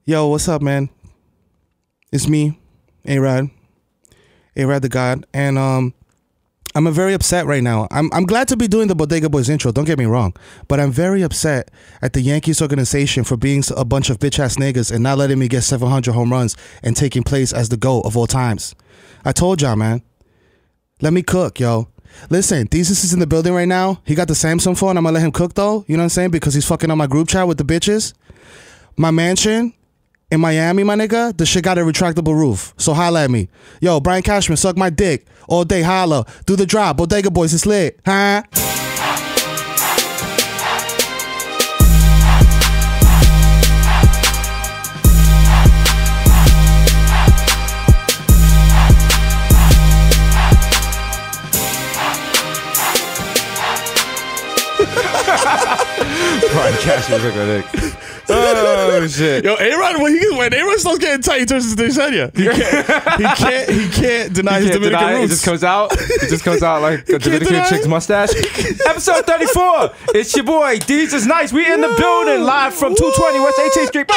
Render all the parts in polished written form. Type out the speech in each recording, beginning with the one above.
Yo, what's up, man? It's me, A-Rod the God, and I'm very upset right now. I'm glad to be doing the Bodega Boys intro, don't get me wrong, but I'm very upset at the Yankees organization for being a bunch of bitch-ass niggas and not letting me get 700 home runs and taking place as the GOAT of all times. I told y'all, man. Let me cook, yo. Listen, Desus is in the building right now. He got the Samsung phone. I'm gonna let him cook, though. You know what I'm saying? Because he's fucking on my group chat with the bitches. My mansion in Miami, my nigga, the shit got a retractable roof. So holla at me. Yo, Brian Cashman, suck my dick. All day, holla. Do the drop. Bodega Boys, it's lit. Huh? Brian Cashman, suck my dick. Oh shit! Yo, A-Rod, when A-Rod starts getting tight, he turns into Yesenia. He can't deny his Dominican roots. It just comes out. It just comes out like a Dominican chick's mustache. Episode 34. It's your boy Desus Nice. We in the building, live from 220 West 18th Street. Do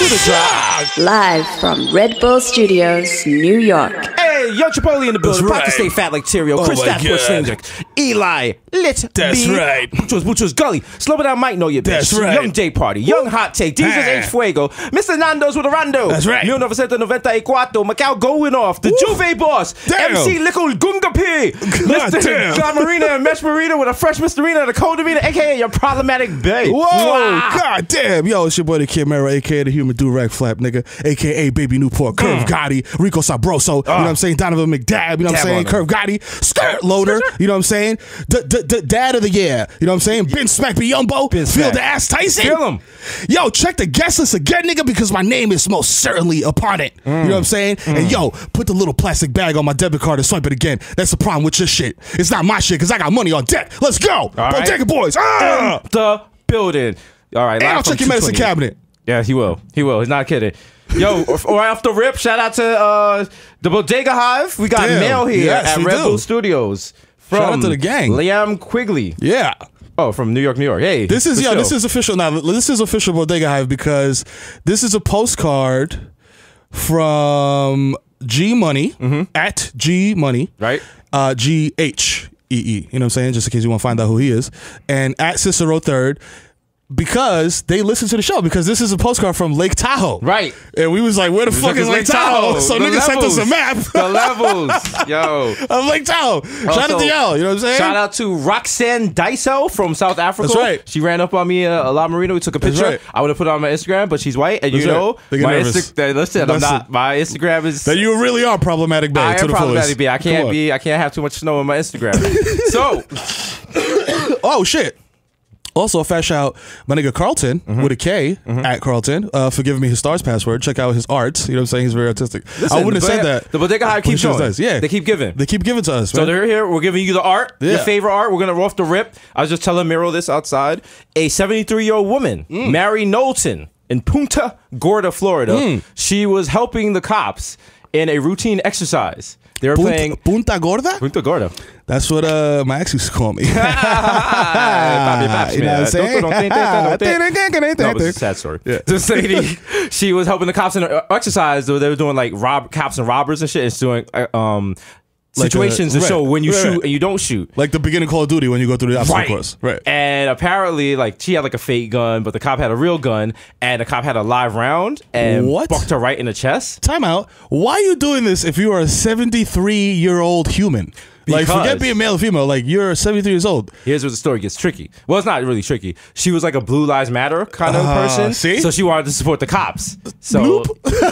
the drop. Live from Red Bull Studios, New York. Hey, Young Chipotle in the building. Right. About to stay fat like Terrio. Chris Stafford Hendrick. Eli. Lit. That's B. right. Muchos Gully. Slow it down, Mike. Know your bitch. That's right. Young J Party. Young Hot Take. Desus H Fuego. Mr. Nando's with a Rando. That's right. 1994. Macau going off. The Juve boss. Damn. MC Lickle Gunga P. Mr. God Marina and Mesh Marina with a fresh Marina and a cold Marina, aka your problematic bae. Whoa, Wow. god damn. Yo, it's your boy the Kid Mero, aka the Human Do-Rag Flap, nigga. Aka Baby Newport, Curve Gotti, Rico Sabroso, you know what I'm saying? Donovan McDab, you know what I'm saying? Curve Gotti, Skirt Loader, you know what I'm saying? Dad of the year, you know what I'm saying? Ben Smack Biyombo, Feel the Ass Tyson. Feel him. Yo, check the guest list again, nigga, because my name is most certainly upon it. You know what I'm saying? And yo, put the little plastic bag on my debit card and swipe it again. That's the problem with your shit. It's not my shit, because I got money on deck. Let's go. Bodega Boys. The building. All right. And I'll check your medicine cabinet. Yeah, he will. He will. He's not kidding. Yo, right off the rip, shout out to the Bodega Hive. We got Mel here at Red Bull Studios. Shout out to the gang. Liam Quigley. Yeah. Oh, from New York, New York. Hey. This is this is official now. This is official Bodega Hive because this is a postcard from G Money at G Money. Right. GHEE. You know what I'm saying? Just in case you want to find out who he is. And at Cicero Third. Because they listen to the show, because this is a postcard from Lake Tahoe. Right. And we was like, where the fuck is Lake Tahoe? So niggas sent us a map. The levels. Yo. Of Lake Tahoe. Shout out to y'all. You know what I'm saying? Shout out to Roxanne Daiso from South Africa. That's right. She ran up on me a La Marina. We took a picture. Right. I would have put it on my Instagram, but she's white. And That's you know, my listen, I'm not. My Instagram is. That you really are problematic, babe. I to am the problematic, fullest. I can't have too much snow on my Instagram. So. Oh, shit. Also, a fat shout, my nigga Carlton with a K at Carlton for giving me his stars password. Check out his art. You know what I'm saying? He's very artistic. Listen, I wouldn't have said that. The Bodega Hive keeps going. Nice. Yeah. They keep giving. They keep giving to us, man. So they're here. We're giving you the art, your favorite art. We're going to roll off the rip. I was just telling Mero this outside. A 73-year-old woman, Mary Knowlton, in Punta Gorda, Florida. She was helping the cops in a routine exercise. They were playing Punta Gorda? Punta Gorda. That's what my ex used to call me. You know what I'm saying? No, but it's a sad story. Yeah. This lady, she was helping the cops in an exercise. They were doing like cops and robbers and shit. It's doing situations to show when you shoot and you don't shoot. Like the beginning Call of Duty when you go through the obstacle course. Right. And apparently, like, she had like a fake gun, but the cop had a real gun, and the cop had a live round and bucked her right in the chest. Time out. Why are you doing this if you are a 73-year-old human? Like, forget being male or female. Like, you're 73 years old. Here's where the story gets tricky. Well, it's not really tricky. She was like a Blue Lives Matter kind of person. See? So she wanted to support the cops. So that's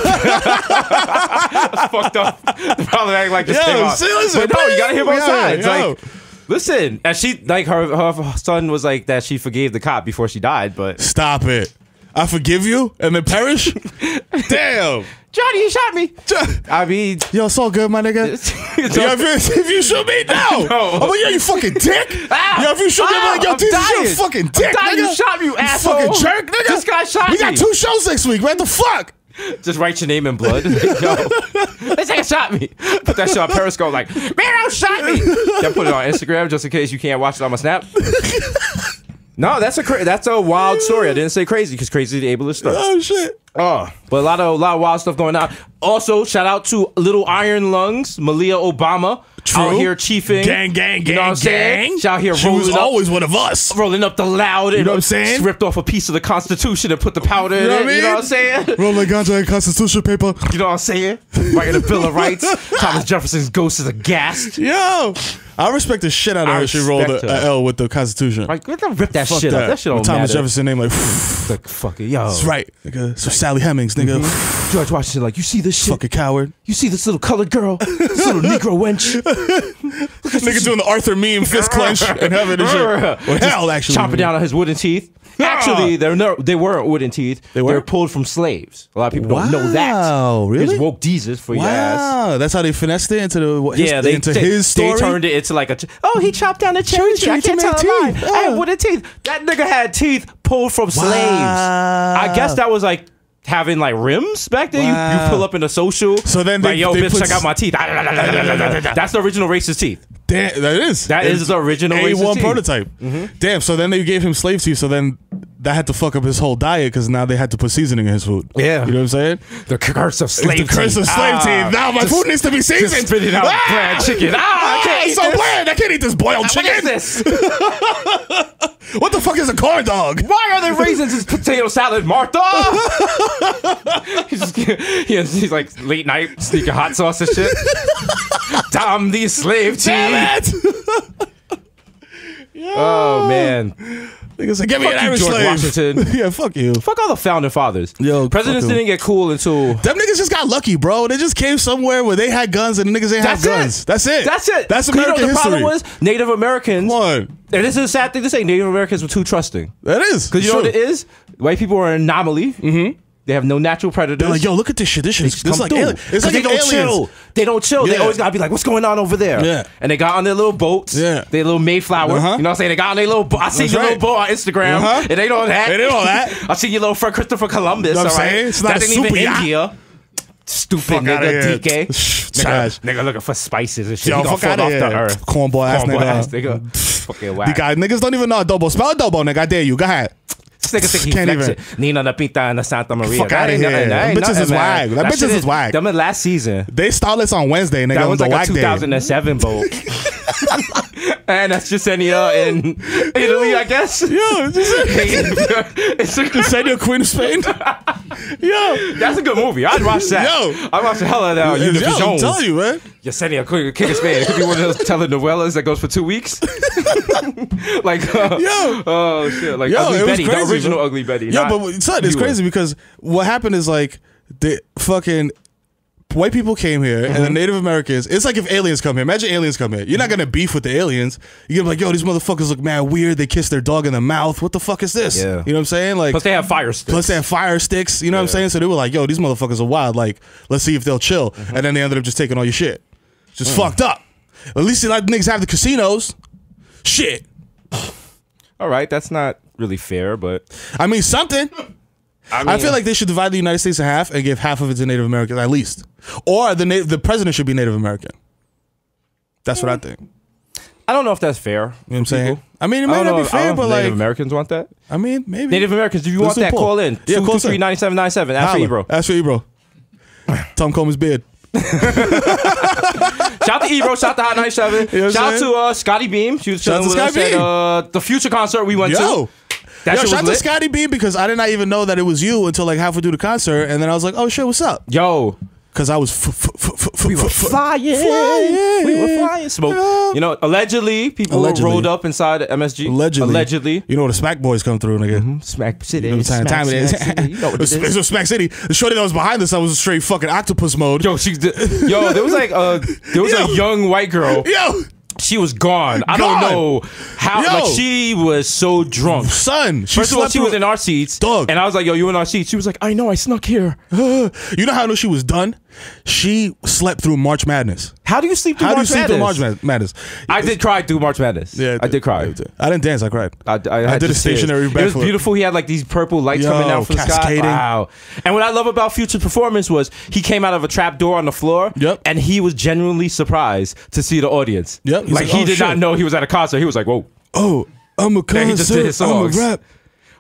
fucked up. Probably acting like this came out. But no, you gotta hear both sides. Like, listen, and she, like, her son was like that she forgave the cop before she died, but stop it. I forgive you and then perish? Damn. Johnny, you shot me. I mean, yo, it's all good, my nigga. If you shoot me, no. I'm like, yo, you fucking dick. Yo, if you shoot me, I'm like, yo, Jesus, you a fucking dick, nigga. You shot me, you asshole. Fucking jerk, nigga. This guy shot me. We got 2 shows next week, man. The fuck? Just write your name in blood. Like, yo, this nigga shot me. Put that shit on Periscope like, Mero shot me. Then put it on Instagram just in case you can't watch it on my Snap. No, that's a wild story. I didn't say crazy because crazy is the ableist stuff. Oh shit. But a lot of wild stuff going on. Also, shout out to Little Iron Lungs, Malia Obama. True. Out here chiefing. Gang, you know what I'm saying? She out here she rolling was always one of us. Rolling up the loud. You know what I'm saying? Ripped off a piece of the Constitution and put the powder in it. You know what I'm saying? Rolling ganja and Constitution paper. You know what I'm saying? Writing the Bill of Rights. Thomas Jefferson's ghost is aghast. Yo. I respect the shit out of her. She rolled an L with the Constitution. Like, rip that fuck shit that. up. That shit don't Thomas matter. Jefferson name like, fuck it, yo. That's right, nigga. So Sally Hemings, nigga. George Washington, like, you see this shit? Fucking coward. You see this little colored girl? This little Negro wench? Nigga doing the Arthur meme fist clench and having this shit. Well, hell, actually. Chomping down on his wooden teeth. Actually, they weren't wooden teeth. They were pulled from slaves. A lot of people don't know that. Wow, really? It's woke Jesus for your ass. Wow, that's how they finessed it into his story. They turned it into like he chopped down a cherry tree. I can't tell a lie. I have wooden teeth. That nigga had teeth pulled from slaves. I guess that was like having like rims back then. You pull up in a social. So then they, like, yo, bitch, check out my teeth. That's the original racist teeth. Damn, that is the original A1 prototype. Damn, so then they gave him slave teeth, so then that had to fuck up his whole diet because now they had to put seasoning in his food. Yeah. You know what I'm saying? The curse of slave teeth. The curse of slave teeth. Now my food needs to be seasoned. Just spitting out bland chicken. I can't eat so this. bland. I can't eat this boiled chicken. What is this? What the fuck is a corn dog? Why are there raisins in potato salad, Martha? he's like late night sneaking hot sauce and shit. Damn these slave teeth. Oh man. Niggas say, give me an Irish George slave. Washington. Yeah, fuck you. Fuck all the founding fathers. Yo, presidents didn't get cool until them niggas just got lucky, bro. They just came somewhere where they had guns and the niggas ain't have guns. That's it. That's it. That's American the history. problem was Native Americans. What? And this is a sad thing to say. Native Americans were too trusting. That is. Because you know what it is? White people are an anomaly. They have no natural predators. They're like, yo, look at this shit. This is like alien. It's like they don't aliens. chill. They don't chill. Yeah. They always gotta be like, what's going on over there? Yeah. And they got on their little boats. Yeah. Their little Mayflower. You know what I'm saying? They got on their little boat. I see your little boat on Instagram. And they know that. They know that. I see your little friend Christopher Columbus. You know what I'm all right? saying? It's not that ain't even India. Stupid fuck nigga, DK. Nigga looking for spices and shit. Yo, He gonna fuck fall out off of the here. earth. Cornball ass nigga. Fucking whack. The guy, niggas don't even know adobo. Spell adobo, nigga. I dare you. Go ahead. This nigga think he Can't flexing. even. Nina La Pinta and the Santa Maria. Fuck out of here. Them bitches is whack. That bitches is whack. Them in last season. They started this on Wednesday, nigga. That was like a whack 2007 boat. And that's Yesenia in Italy, I guess. Yo, it's Yesenia, Queen of Spain. Yo, that's a good movie. I'd watch that. Yo, I'd watch the hell out of that. Yo, I'm telling you, man. Yesenia, King of Spain. It could be one of those telenovelas that goes for 2 weeks. Like, oh shit, like Ugly Betty, crazy, the original Ugly Betty. Yo, but son, it's crazy because what happened is like the fucking white people came here and the Native Americans. It's like if aliens come here. Imagine aliens come here. You're not gonna beef with the aliens. You're gonna be like, yo, these motherfuckers look mad weird. They kiss their dog in the mouth. What the fuck is this? Yeah. You know what I'm saying? Like, plus they have fire sticks. You know what I'm saying? So they were like, yo, these motherfuckers are wild. Like, let's see if they'll chill. And then they ended up just taking all your shit. Just fucked up. At least they let niggas have the casinos. Shit. All right, that's not really fair, but I mean something. I feel like they should divide the United States in half and give half of it to Native Americans at least, or the president should be Native American. That's what I think. I don't know if that's fair. You know what I'm saying? I mean, it might not be fair, but like Native Americans want that. I mean, maybe Native Americans. If you want that, call in. Yeah, call 223-9797. Ask for Ebro. Ask for Ebro. Tom Combs' beard. Shout to Ebro, shout to Hot 97. You know shout to Scotty Beam. She was chilling with us at the Future concert we went to. Shout to Scotty Beam because I did not even know that it was you until like halfway through the concert, and then I was like, oh shit, what's up? Yo. Because I was we were flying. We were flying. Smoke. You know, allegedly, people rolled up inside MSG. Allegedly. You know, the Smack Boys come through, nigga. Smack City. You know what time it is. You know what it is. It's Smack City. The shorty that was behind us, I was straight fucking octopus mode. Yo, there was like a young white girl. Yo. She was gone. I don't know how. Like, she was so drunk. Son. First of all, she was in our seats. Dog. And I was like, yo, you in our seats? She was like, I know, I snuck here. You know how I know she was done? She slept through March Madness. How do you sleep through March Madness? I did cry through March Madness. Yeah, I did cry. I didn't dance. I cried. I did a stationary backflip. It was beautiful. He had like these purple lights coming down from the sky. Wow. And what I love about Future's performance was he came out of a trap door on the floor. Yep. And he was genuinely surprised to see the audience. Yep. Like he did not know he was at a concert. He was like, whoa. Oh, I'm a concert. He just did his songs. I'm a rap.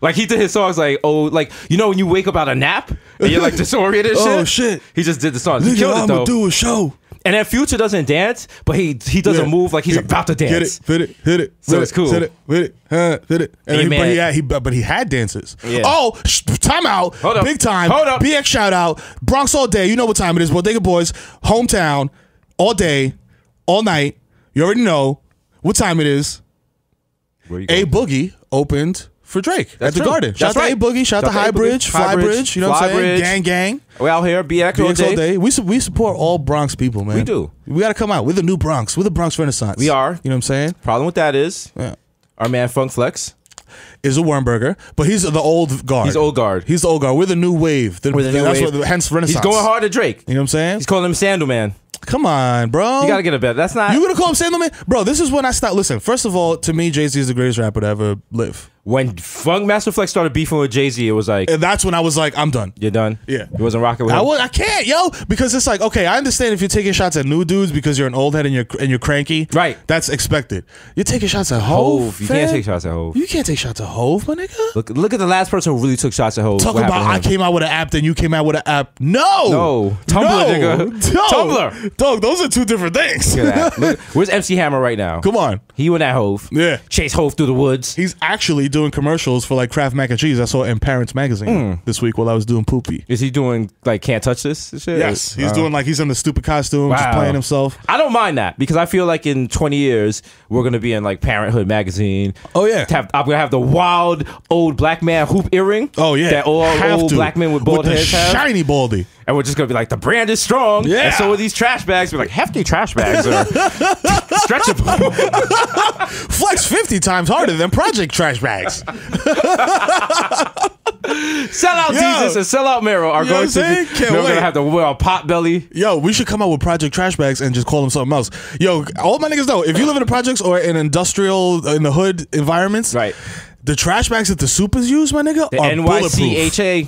Like he did his songs like, oh, like you know when you wake up out of a nap and you're like disoriented. Oh shit! He just did the songs. He Nigga, killed it though. I'ma do a show. And then Future doesn't dance, but he doesn't move like he's about to dance. Hit it, hit it. So it's cool. Hit it, hit it. And but he had dances. Yeah. Oh, time out. Hold up. Big time. Hold up. BX shout out. Bronx all day. You know what time it is. Bodega Boys, hometown, all day, all night. You already know what time it is. Where you A going? Boogie opened for Drake at the true. Garden. Shout That's out to right. A Boogie. Shout out to High Bridge, Fly Bridge. You know what I'm saying? Gang. We out here, BX all day. We support all Bronx people, man. We do. We got to come out. We're the new Bronx. We're the Bronx Renaissance. We are. You know what I'm saying? Problem with that is our man Funk Flex is a Wormburger, but he's the old guard. He's old guard. He's the old guard. We're the new wave. We're the new wave. Hence Renaissance. He's going hard at Drake. You know what I'm saying? He's calling him Sandalman. Come on, bro. You gotta get a bet. That's not. You gonna call him Sandalman? Bro, this is when I start. Listen, first of all, to me, Jay-Z is the greatest rapper to ever live. When Funk Master Flex started beefing with Jay-Z, it was like, And that's when I was like, I'm done. you're done? Yeah. You wasn't rocking with him? I can't, yo, because it's like, okay, I understand if you're taking shots at new dudes because you're an old head and you're cranky. Right. That's expected. You're taking shots at Hove. You can't take shots at Hove. You can't take shots at Hove, my nigga. Look at the last person who really took shots at Hove. Talk What about happened to I him? came out with an app, then you came out with an app. No. Tumblr, nigga. No. Tumblr. Dog, those are two different things. Look at that. Look, where's MC Hammer right now? Come on. He went at Hove. Yeah. Chase Hove through the woods. He's actually doing commercials for like Kraft Mac and Cheese. I saw it in Parents Magazine this week while I was doing Poopy. Is he doing like Can't Touch This shit? Yes. He's doing like he's in the stupid costume, just Wow. playing himself. I don't mind that because I feel like in 20 years we're gonna be in like Parenthood magazine. Oh yeah. I'm gonna have the wild old black man hoop earring. Oh yeah. that all Have old to. black men with bald the heads have. shiny baldy. And we're just gonna be like, the brand is strong. Yeah. And so are these trash bags. We're like, hefty trash bags are stretchable. Flex 50 times harder than Project Trash Bags. Sell out Desus and sell out Mero are You know going what I'm saying? to be. Can't We're wait. gonna have to wear a pot belly. Yo, we should come out with Project Trash Bags and just call them something else. Yo, all my niggas know, if you live in the projects or in industrial, in the hood environments, Right. the trash bags that the supers use, my nigga, The are bulletproof. NYCHA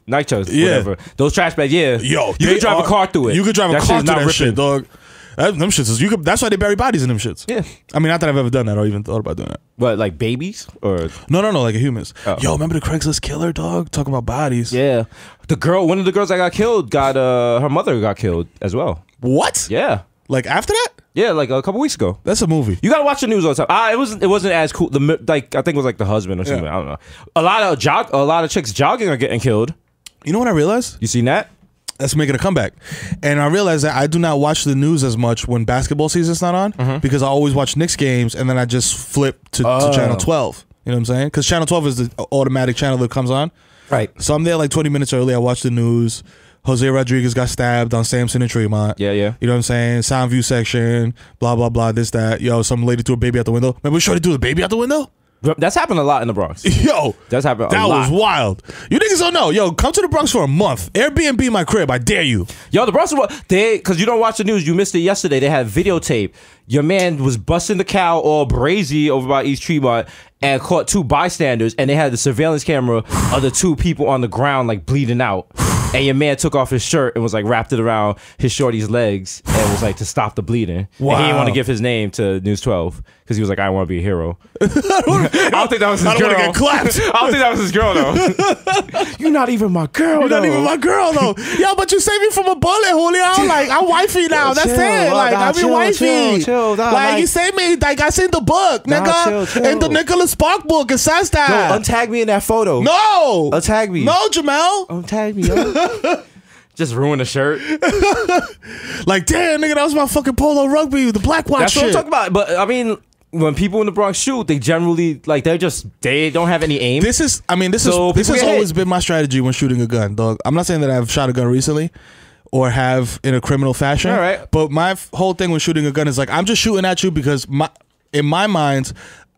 nitros, Yeah. whatever. Those trash bags, yeah. Yo, you they could drive a are- car through it. You could drive a That car shit's through not that shit, ripping. dog. Them shits is that's why they bury bodies in them shits. Yeah. I mean, not that I've ever done that or even thought about doing that. What, like babies or? No, like a humans. Oh. Yo, remember the Craigslist killer, dog? Talking about bodies. Yeah, one of the girls that got killed got her mother got killed as well. What? Yeah, Like after that? yeah, like a couple weeks ago. That's a movie. You gotta watch the news all the time. It wasn't as cool. Like I think it was like the husband or something. Yeah. I don't know. A lot of chicks jogging are getting killed. You know what I realized? You seen that? That's making a comeback. And I realized that I do not watch the news as much when basketball season's not on because I always watch Knicks games and then I just flip to channel 12. You know what I'm saying? Because channel 12 is the automatic channel that comes on. Right. So I'm there like 20 minutes early. I watch the news. Jose Rodriguez got stabbed on Samson and Tremont. Yeah. You know what I'm saying? Sound view section, blah, blah, blah, this, that. Yo, some lady threw a baby out the window. Remember Shorty threw the baby out the window? That's happened a lot in the Bronx. Yo, That's happened a that lot. was wild. You niggas don't know. Yo, come to the Bronx for a month. Airbnb my crib. I dare you. Yo, the Bronx, because you don't watch the news, you missed it yesterday. They had videotape. Your man was busting the cow all brazy over by East Tremont and caught two bystanders, and they had the surveillance camera of the two people on the ground like bleeding out. And your man took off his shirt and was like wrapped it around his shorty's legs and was like to stop the bleeding. Wow. And he didn't want to give his name to News 12 because he was like, I want to be a hero. I don't think that was his I don't girl. want to get clapped. I don't think that was his girl though. You're not even my girl. You're not though. even my girl though. Yo, but you saved me from a bullet, Julio. Like I'm wifey now. That's chill, it. Like nah, I be chill, wifey. chill, nah, like like- you saved me. Like I seen the book, Nah, nigga. chill. In the Nicholas Spark book, it says Yo, that. untag me in that photo. No. Untag me. No, Jamel. Untag me, yo. Just ruin the shirt. Like damn, nigga, that was my fucking polo rugby, the black watch That's what I'm shit. talking about. But I mean, when people in the Bronx shoot, they generally like they don't have any aim. This is So this people has get always hit. been my strategy when shooting a gun, dog. I'm not saying that I've shot a gun recently or have in a criminal fashion. All right. But my whole thing when shooting a gun is like I'm just shooting at you because in my mind,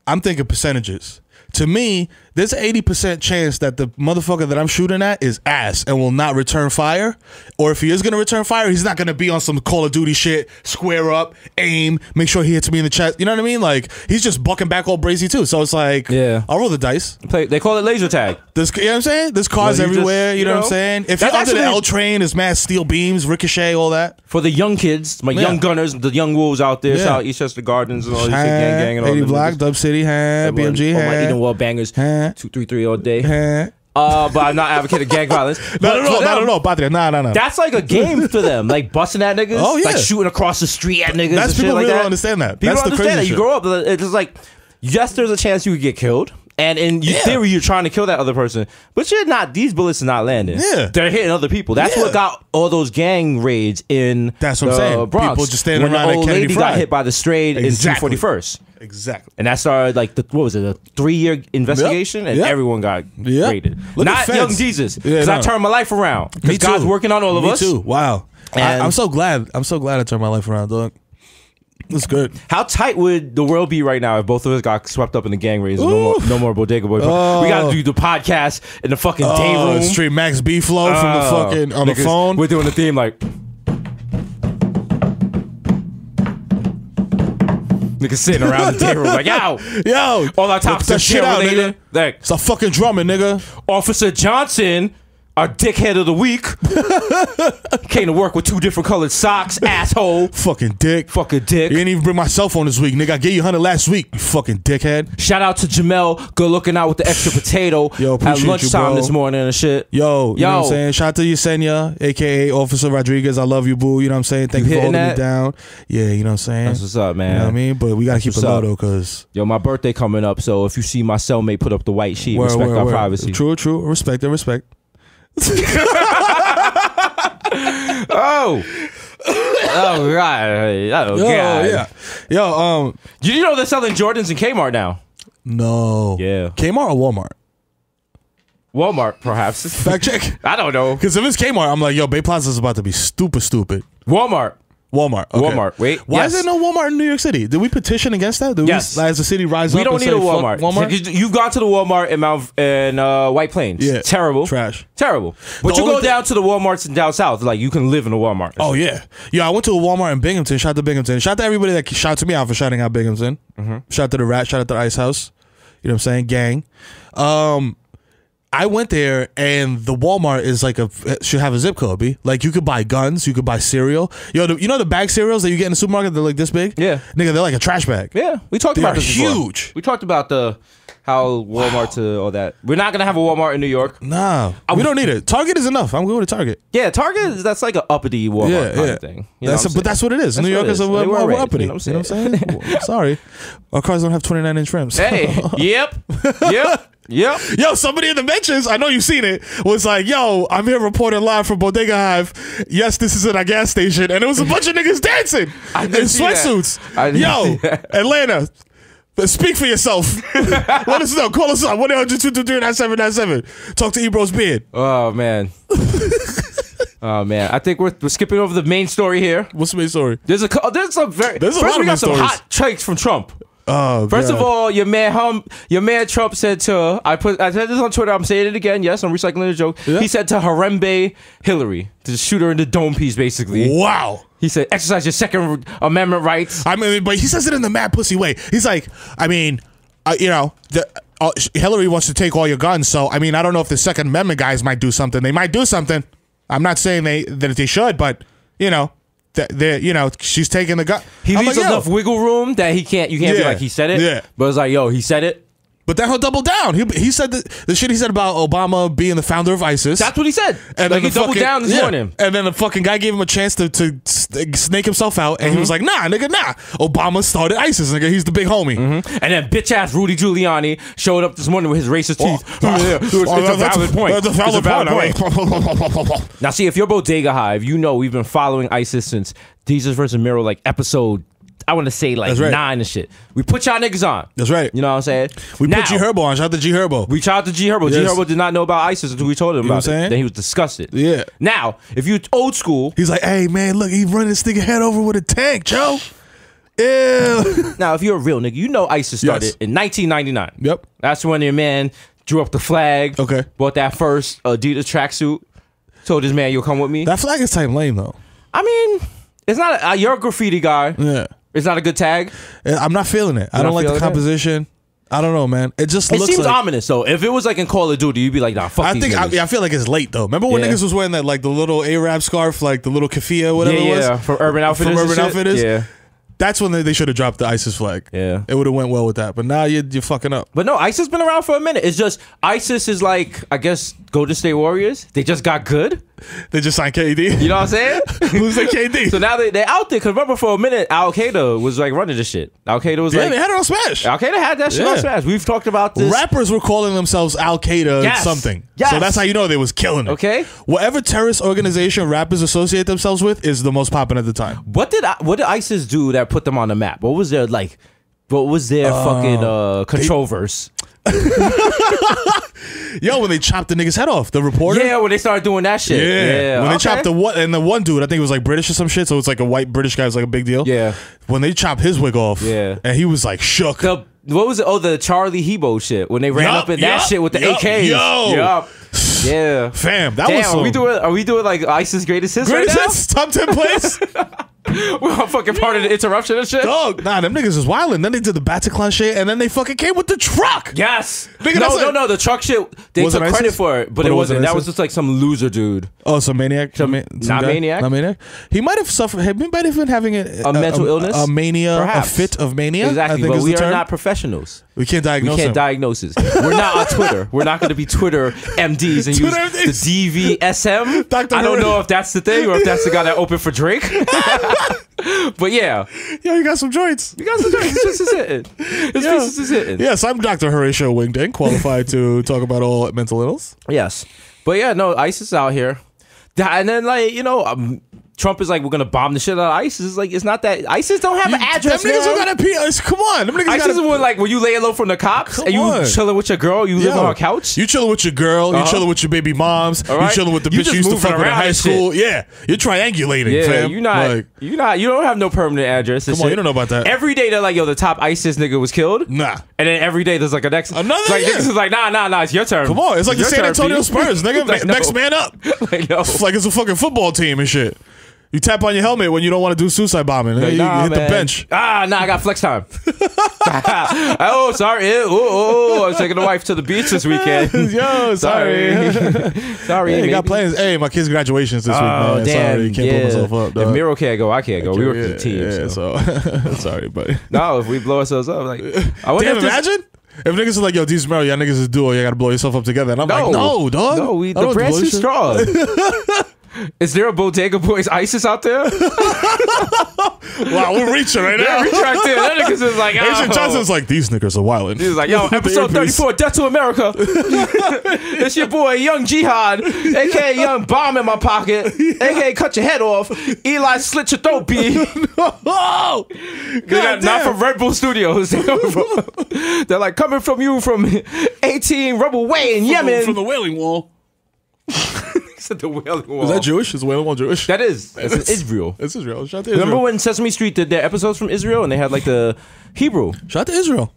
I'm thinking percentages. To me, there's an 80% chance that the motherfucker that I'm shooting at is ass and will not return fire. Or if he is going to return fire, he's not going to be on some Call of Duty shit, square up, aim, make sure he hits me in the chest. You know what I mean? Like, he's just bucking back all brazy too. So it's like, Yeah. I'll roll the dice. They call it laser tag. You know what I'm saying? There's cars Well, you everywhere. just- you know what I'm saying? If you're That's under the actually- L train, there's mass steel beams, ricochet, all that. For the young kids, my young gunners, the young wolves out there, Yeah. shout out Eastchester Gardens and all these shit, gang and all 80 them Block, niggas. Dub City, Everyone- BMG, all my Eden Wall bangers. 233 all day. But I'm not advocating gang violence. Not at all, Patria. No. That's like a game for them, like busting at niggas. Oh yeah, like shooting across the street at niggas. That's and people shit like really that. don't understand that. People That's don't the understand crazy that. You grow up, it's just like, yes, there's a chance you could get killed. And in theory, you're trying to kill that other person, but you're not. These bullets are not landing. Yeah, they're hitting other people. That's what got all those gang raids in. That's what I'm saying. Bronx. People just standing when around. The old lady Fried. got hit by the straight in 241st. Exactly. And that started like what was it? A 3-year investigation, and everyone got raided. Not young Jesus, because I turned my life around. Because God's working on all of us. Me too. Wow. And I'm so glad. I turned my life around, dog. That's good. How tight would the world be right now if both of us got swept up in the gang raids? No more Bodega Boys. We got to do the podcast in the fucking day room. Straight Max B flow from the fucking on the phone. We're doing the theme like niggas sitting around the day room like yo. All our tops are shit out, nigga. Like, stop fucking drumming, nigga. Officer Johnson, our dickhead of the week, came to work with 2 different colored socks, asshole. Fucking dick. Fucking dick. You didn't even bring my cell phone this week, nigga. I gave you 100 last week, you fucking dickhead. Shout out to Jamel, good looking out with the extra potato at lunchtime this morning and shit. Yo, you know what I'm saying? Shout out to Yesenia, aka Officer Rodriguez. I love you, boo. You know what I'm saying? Thank you for holding me down. Yeah, you know what I'm saying? That's what's up, man. You know what I mean? But we gotta keep it low though, cause my birthday coming up, so if you see my cellmate put up the white sheet, respect our privacy. True. Respect. Oh God! Yeah. Yo, did you know they're selling Jordans in Kmart now? No. Yeah. Kmart or Walmart? Walmart, perhaps. Fact check. I don't know. Because if it's Kmart, I'm like, yo, Bay Plaza's about to be stupid. Walmart. Okay. Walmart. Wait. Why is there no Walmart in New York City? Did we petition against that? Did we, as the city rise we up? We don't need a Walmart. You've gone to the Walmart in White Plains. Yeah. Terrible. Trash. Terrible. But you go down to the Walmarts in down south, like you can live in a Walmart. Oh yeah. I went to a Walmart in Binghamton. Shout out to Binghamton. Shout out to everybody that shouted me out for shouting out Binghamton. Shout out to the Rat. Shout out to the Ice House. You know what I'm saying? Gang. I went there and the Walmart is like should have a zip code, B. Like you could buy guns, you could buy cereal. Yo, you know the bag cereals that you get in the supermarket? They're like this big. Yeah, nigga, they're like a trash bag. Yeah, we talked about this before. Huge. We talked about how Walmart to all that. We're not gonna have a Walmart in New York. Nah, we don't need it. Target is enough. I'm going to Target. Yeah, Target that's like an uppity Walmart kind of thing. But that's what it is. New York is a more uppity. You know what I'm saying? Sorry, our cars don't have 29-inch rims. Hey, yep. Yo, somebody in the mentions, I know you've seen it, was like, yo, I'm here reporting live from Bodega Hive. Yes, this is at our gas station. And it was a bunch of niggas dancing in sweatsuits. Yo, Atlanta, speak for yourself. Let us know. Call us up. 1-800-223-9797. Talk to Ebro's beard. Oh, man. I think we're skipping over the main story here. What's the main story? There's a lot of main stories. Hot takes from Trump. Oh, first of all, your man Trump said to I said this on Twitter. I'm saying it again. Yes, I'm recycling the joke. Yeah. He said to Harambe Hillary to shoot her in the dome piece. Basically, wow. He said exercise your Second Amendment rights. I mean, but he says it in the mad pussy way. He's like, I mean, Hillary wants to take all your guns. So I mean, I don't know if the Second Amendment guys might do something. They might do something. I'm not saying that they should, but she's taking the gun. He leaves enough wiggle room that you can't be like he said it. Yeah. But it's like, yo, he said it. But then he'll double down. He said the shit he said about Obama being the founder of ISIS. That's what he said. And like he doubled down this morning. And then the fucking guy gave him a chance to snake himself out. And he was like, nah. Obama started ISIS, nigga. He's the big homie. And then bitch ass Rudy Giuliani showed up this morning with his racist teeth. It's a valid point. That's a valid point. Now see, if you're Bodega Hive, you know we've been following ISIS since Desus versus Mero, like episode, I want to say like 9 and shit. We put y'all niggas on. That's right. You know what I'm saying? We put G Herbo on. Shout out to G Herbo. We shout out to G Herbo. Yes. G Herbo did not know about ISIS until we told him about it. Then he was disgusted. Yeah. Now, if you old school, he's like, hey man, look, he's running this nigga head over with a tank, Joe. Ew. Now, if you're a real nigga, you know ISIS started in 1999. Yep. That's when your man drew up the flag. Okay. Bought that first Adidas tracksuit. Told his man, you'll come with me. That flag is type lame though. I mean, it's not. You're a graffiti guy. Yeah. It's not a good tag. I'm not feeling it. I don't like the composition. I don't know, man. It just looks seems like ominous. So if it was like in Call of Duty, you'd be like, nah, fuck these niggas. I feel like it's late though. Remember when niggas was wearing that like the little Arab scarf, like the little keffiyeh, whatever it was? Yeah, from Urban Outfitters. Yeah. That's when they should have dropped the ISIS flag. Yeah. It would have went well with that. But now you're fucking up. But no, ISIS been around for a minute. It's just ISIS is like, I guess, Golden State Warriors. They just got good. They just signed KD. You know what I'm saying? Who's the KD? So now they're out there. Because remember, for a minute, Al Qaeda was like running this shit. Al Qaeda was like, they had it on Smash. Al Qaeda had that shit on Smash. We've talked about this. Rappers were calling themselves Al Qaeda something. Yes. So that's how you know they was killing it. Okay. Whatever terrorist organization rappers associate themselves with is the most popping at the time. What did ISIS do that put them on the map? What was their fucking controversy? Yo, when they chopped the nigga's head off, the reporter. Yeah, when they started doing that shit. Yeah. When they chopped the one dude, I think it was like British or some shit, so it's like a white British guy, was like a big deal. Yeah. When they chopped his wig off, and he was like shook. What was it? Oh, the Charlie Hebdo shit. When they ran up in that shit with the AKs. Yeah. Fam, that Damn, was some... Are we doing like ISIS greatest hits greatest right now? hits? Top 10 place? We're all fucking part of the interruption and shit. Dog, nah, them niggas is wildin'. Then they did the Bataclan shit, and then they fucking came with the truck. Yes. Nigga, No, the truck shit, they took credit for it, but it wasn't. That was just like some loser dude. Oh, some maniac? Not maniac? He might have suffered, he might have been having a mental illness? A mania, Perhaps. a fit of mania. Exactly, I think but is we the are term. not professionals. We can't diagnose him. Diagnoses. We're not on Twitter. We're not going to be Twitter MDs and use the DVSM. I don't know if that's the thing or if that's the guy that opened for Drake. But yeah. Yo, you got some joints. It's just hitting. It's just hitting. Yes, I'm Dr. Horatio Wingding, qualified to talk about all mental illness. Yes. But yeah, no, ISIS out here. And then, like, you know, Trump is like, we're gonna bomb the shit out of ISIS. It's like, it's not that. ISIS don't have an address. Them niggas don't got a come on. Them niggas ISIS is when, like, when you lay low from the cops and you chilling with your girl, you live on a couch. You chilling with your girl, you chilling with your baby moms, you chilling with the bitch you used to fuck with in high school. Yeah, you're triangulating, fam. You don't have no permanent address. Come on, you don't know about that. Every day they're like, yo, the top ISIS nigga was killed. Nah. And then every day there's like another. Like, niggas is like, nah, it's your turn. Come on, it's like the San Antonio Spurs, nigga. Like, next man up. It's like it's a fucking football team and shit. You tap on your helmet when you don't want to do suicide bombing. Like, you hit the bench. I got flex time. Oh, sorry. I was taking the wife to the beach this weekend. Yo, sorry. Sorry. Hey, got plans. Hey, my kid's graduation's this week, man. Damn, sorry, can't pull myself up. Dog. If Mero can't go, I can't go. We work for the team. Yeah, so sorry, buddy. No, if we blow ourselves up, like, damn, imagine. If niggas are like, yo, Desus Mero, y'all niggas is duo, you gotta blow yourself up together. And I'm like, no, dog. No, the brand's too strong. Is there a Bodega Boys ISIS out there? Wow, we're reaching right now. Yeah, reach right there. That niggas is like, Agent Johnson's like, these niggas are wildin'. He's like, yo, episode 34, Death to America. It's your boy, Young Jihad, a.k.a. Young Bomb in my pocket, a.k.a. cut your head off. Eli slit your throat, B. No! Not from Red Bull Studios. They're like, coming from you from 18 Rebel Way in Yemen. From the Wailing Wall. The Wailing Wall. Is that Jewish? Is the Wailing Wall Jewish? That is. It's in Israel. It's Israel. Shout out to Israel. Remember when Sesame Street did their episodes from Israel and they had like the Hebrew? Shout out to Israel.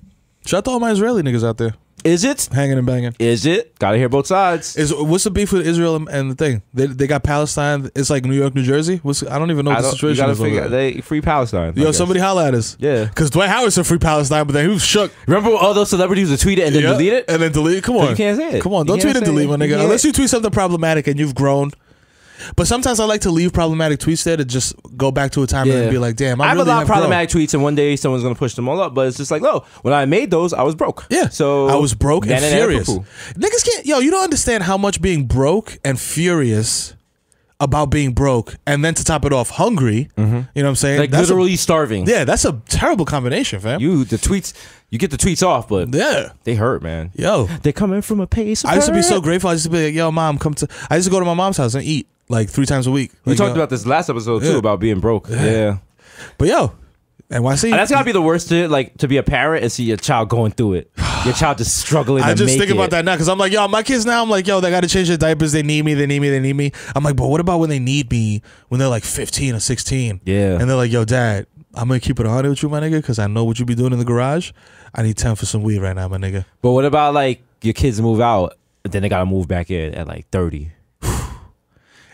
Shout out to all my Israeli niggas out there. Is it? Hanging and banging. Is it? Gotta hear both sides. What's the beef with Israel and the thing? They got Palestine. It's like New York, New Jersey. I don't even know what the situation is. They free Palestine. Yo, somebody holla at us. Yeah. Because Dwight Howard said free Palestine, but then he was shook. Remember all those celebrities would tweet it and then delete it? And then delete it? Come on. You can't say it. Come on. Don't tweet and delete, my nigga. Unless you tweet something problematic and you've grown. But sometimes I like to leave problematic tweets there to just go back to a time and be like, damn, I have really a lot of problematic grown. tweets, and one day someone's gonna push them all up. But it's just like, no, when I made those, I was broke. Yeah, so I was broke and furious. Niggas can't. Yo, you don't understand how much being broke and furious about being broke, and then to top it off, hungry. You know what I'm saying? Like that's literally starving. Yeah, that's a terrible combination, fam. You get the tweets off, but they hurt, man. Yo, they're coming from a pace of I used to be hurt. so grateful. I used to be like, yo, mom, I used to go to my mom's house and eat like 3 times a week. We like, talked about this last episode too about being broke. Yeah. But yo, NYC. And that's gotta be the worst to be a parent and see your child going through it. Your child just struggling. I just think about that now because I'm like, yo, my kids now. I'm like, yo, they got to change their diapers. They need me. They need me. They need me. I'm like, but what about when they need me when they're like 15 or 16? Yeah. And they're like, yo, dad, I'm gonna keep it 100 with you, my nigga, because I know what you be doing in the garage. I need 10 for some weed right now, my nigga. But what about like your kids move out, and then they gotta move back in at like 30?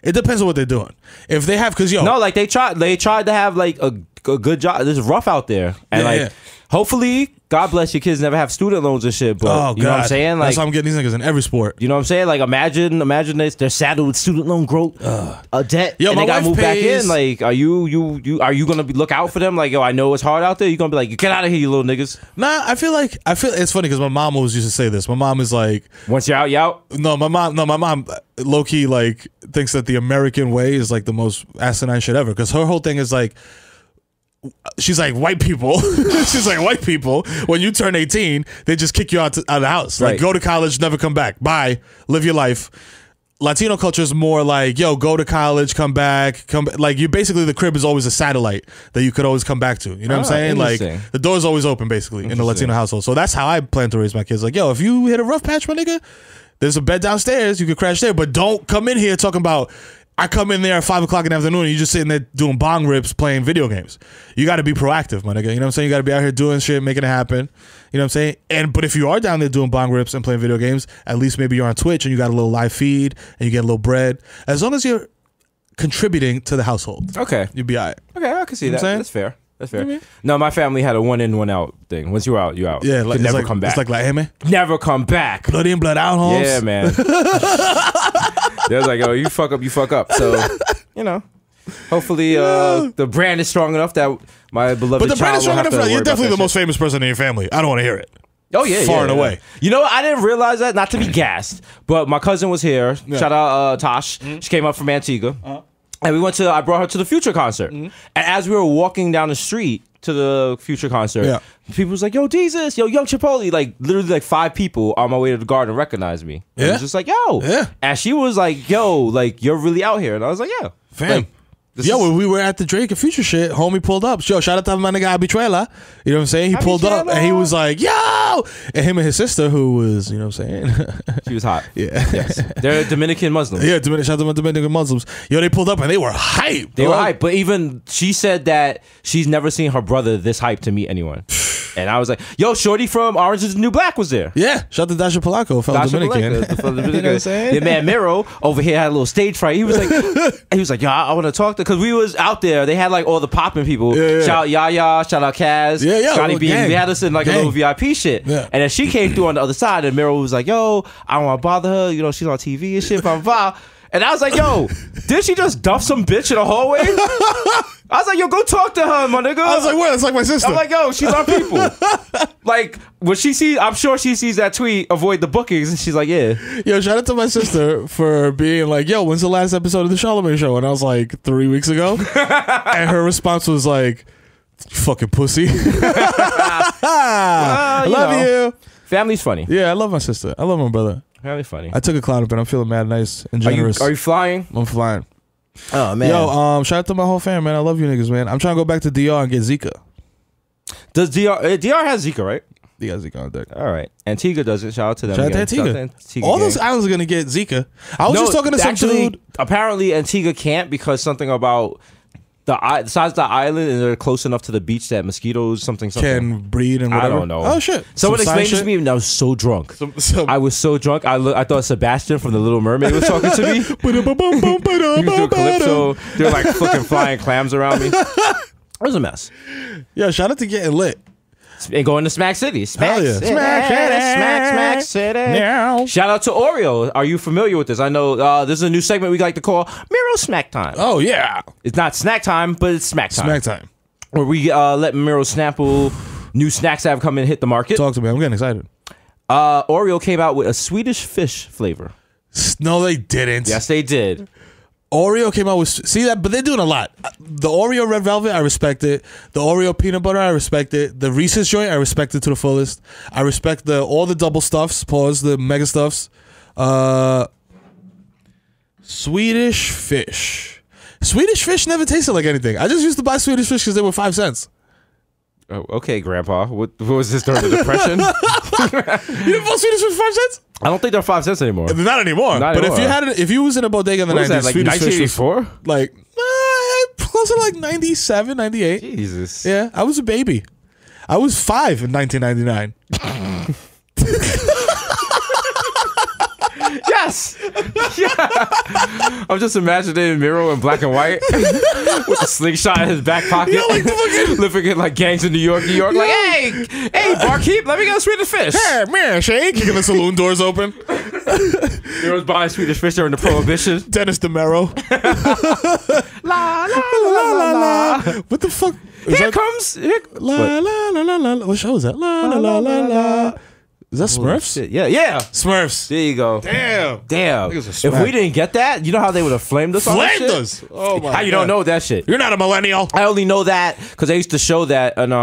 It depends on what they're doing. If they have, because yo, no, like they tried to have like a good job. It's rough out there, and hopefully, God bless your kids never have student loans and shit. But you know what I'm saying? Like, that's why I'm getting these niggas in every sport. You know what I'm saying? Like, imagine they're saddled with student loan growth, debt, and they gotta move back in. Like, are you gonna look out for them? Like, yo, I know it's hard out there. You gonna be like, get out of here, you little niggas. Nah, I feel it's funny because my mom always used to say this. My mom is like, once you're out, you out. No, my mom low key like thinks that the American way is like the most asinine shit ever. Because her whole thing is like, she's like, white people. She's like, white people, when you turn 18, they just kick you out of the house. Like, go to college, never come back. Bye. Live your life. Latino culture is more like, yo, go to college, come back. Like, you basically, the crib is always a satellite that you could always come back to. You know what I'm saying? Like, the door's always open, basically, in the Latino household. So that's how I plan to raise my kids. Like, yo, if you hit a rough patch, my nigga, there's a bed downstairs. You could crash there. But don't come in here talking about, I come in there at 5 o'clock in the afternoon and you're just sitting there doing bong rips playing video games. You got to be proactive, my nigga. You know what I'm saying? You got to be out here doing shit, making it happen. You know what I'm saying? But if you are down there doing bong rips and playing video games, at least maybe you're on Twitch and you got a little live feed and you get a little bread. As long as you're contributing to the household. Okay. You'll be all right. Okay, I can see that. That's fair. That's fair. Mm-hmm. No, my family had a one in, one out thing. Once you're out, you're out. Yeah, like, never come back. It's like, hey, man. Never come back. Blood in, blood out, Holmes. Yeah, man. They're like, oh, you fuck up. So, you know, hopefully the brand is strong enough that my beloved But the brand is strong enough. You're definitely the most shit. famous person in your family. I don't want to hear it. Oh, yeah. Far and away. You know what? I didn't realize that, not to be gassed, but my cousin was here. Yeah. Shout out Tosh. She came up from Antigua. And I brought her to the Future concert. And as we were walking down the street to the Future concert, people was like, yo, Desus, yo, Young Chipotle. Like, literally like 5 people on my way to the garden recognized me. Yeah. It was just like, yo. Yeah. And she was like, yo, like, you're really out here. And I was like, yeah. Fam. Like, when we were at the Drake and Future shit, homie pulled up. Yo, shout out to my nigga Habituela. You know what I'm saying? He pulled up and he was like, yo! And him and his sister, who was, you know what I'm saying? She was hot. Yeah. Yes. They're Dominican Muslims. Yeah, shout out to my Dominican Muslims. Yo, they pulled up and they were hyped. They were hyped. But even she said that she's never seen her brother this hyped to meet anyone. And I was like, yo, Shorty from Orange is the New Black was there. Yeah. Shout out to Dasha Polanco, fellow Dominican. You know what I'm saying? Your man Mero over here had a little stage fright. He was like, yo, I want to talk to, because we was out there. They had like all the popping people. Shout out Yaya, shout out Kaz, Scotty B. They had us in like a little VIP shit. Yeah. And then she came through on the other side and Mero was like, yo, I don't want to bother her. You know, she's on TV and shit, blah, blah, blah. And I was like, yo, did she just duff some bitch in the hallway? I was like, yo, go talk to her, my nigga. I was like, what? That's like my sister. I'm like, yo, she's our people. Like, when she sees, I'm sure she sees that tweet, avoid the bookings, and she's like, yeah. Yo, shout out to my sister for being like, yo, when's the last episode of the Charlamagne Show? And I was like, 3 weeks ago. And her response was like, fucking pussy. I love you. Family's funny. Yeah, I love my sister. I love my brother. Family's funny. I took a clown up and I'm feeling mad nice and generous. Are you flying? I'm flying. Oh, man. Yo, shout out to my whole fam, man. I love you niggas, man. I'm trying to go back to DR and get Zika. Does DR has Zika, right? They got Zika on deck. All right. Antigua does it. Shout out to them. Shout out to Antigua. All those islands are going to get Zika. I was just talking to some dude. Apparently, Antigua can't because something about the size of the island and they're close enough to the beach that mosquitoes something can breed and whatever. I don't know. Oh shit! Someone explained this to me and I was so drunk. I was so drunk. I thought Sebastian from The Little Mermaid was talking to me. He was doing calypso. They're like fucking flying clams around me. It was a mess. Yeah, shout out to getting lit. And going to Smack City. Smack City. Smack City. Yeah. Shout out to Oreo. Are you familiar with this? I know this is a new segment we like to call Mero Smack Time. Oh, yeah. It's not snack time, but it's smack time. Smack time. Where we let Mero sample new snacks that have come in and hit the market. Talk to me. I'm getting excited. Oreo came out with a Swedish fish flavor. No, they didn't. Yes, they did. Oreo came out with, see that, but they're doing a lot. The Oreo Red Velvet, I respect it. The Oreo Peanut Butter, I respect it. The Reese's joint, I respect it to the fullest. I respect all the double stuffs, the mega stuffs. Swedish fish. Swedish fish never tasted like anything. I just used to buy Swedish fish because they were 5 cents. Oh, okay, Grandpa. What was this during the Depression? You didn't buy Swedish fish for 5 cents? I don't think they're 5 cents anymore. Not anymore. But if you was in a bodega in the 90s, that, like Swedish fish was like close to like 97, 98. Jesus. Yeah, I was a baby. I was 5 in 1999. Yeah, Yes. Yeah. I'm just imagining Mero in black and white with a slingshot in his back pocket. Yo, like the fucking living in like gangs in New York. Like, hey, barkeep, let me get a Swedish fish. Hey, man, shake. Kicking the saloon doors open. Mero's buying Swedish fish during the Prohibition. Dennis DeMero. La la la la la. What the fuck? Here comes. La la la la la. What show is that? La la la la la. Is that Smurfs? Shit. Yeah. Smurfs. There you go. Damn. If we didn't get that, you know how they would have flamed us on that shit? Flamed us. Oh my God. How you don't know that shit? You're not a millennial. I only know that because they used to show that and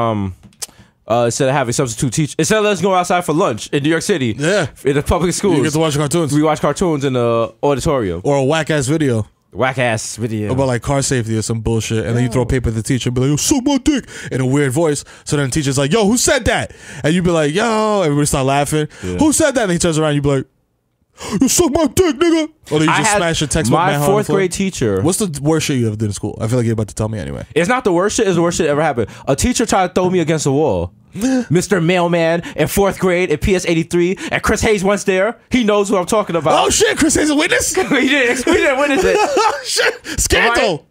instead of having substitute teach, instead of let's go outside for lunch in New York City, in the public schools, you get to watch cartoons. We watch cartoons in the auditorium Or a whack ass video. Whack ass video about like car safety or some bullshit, and then you throw paper at the teacher and be like, yo, suck my dick, in a weird voice. So then the teacher's like, yo, who said that? And you be like, yo, everybody start laughing. Who said that? And he turns around, you be like, you suck my dick, nigga. Or then you just smash your textbook. My fourth grade teacher. What's the worst shit you ever did in school? I feel like you're about to tell me anyway. It's not the worst shit. It's the worst shit that ever happened. A teacher tried to throw me against the wall. Mr. Mailman in fourth grade at PS 83, and Chris Hayes once there. He knows who I'm talking about. Oh shit, Chris Hayes a witness? we didn't witness it. Oh shit, scandal.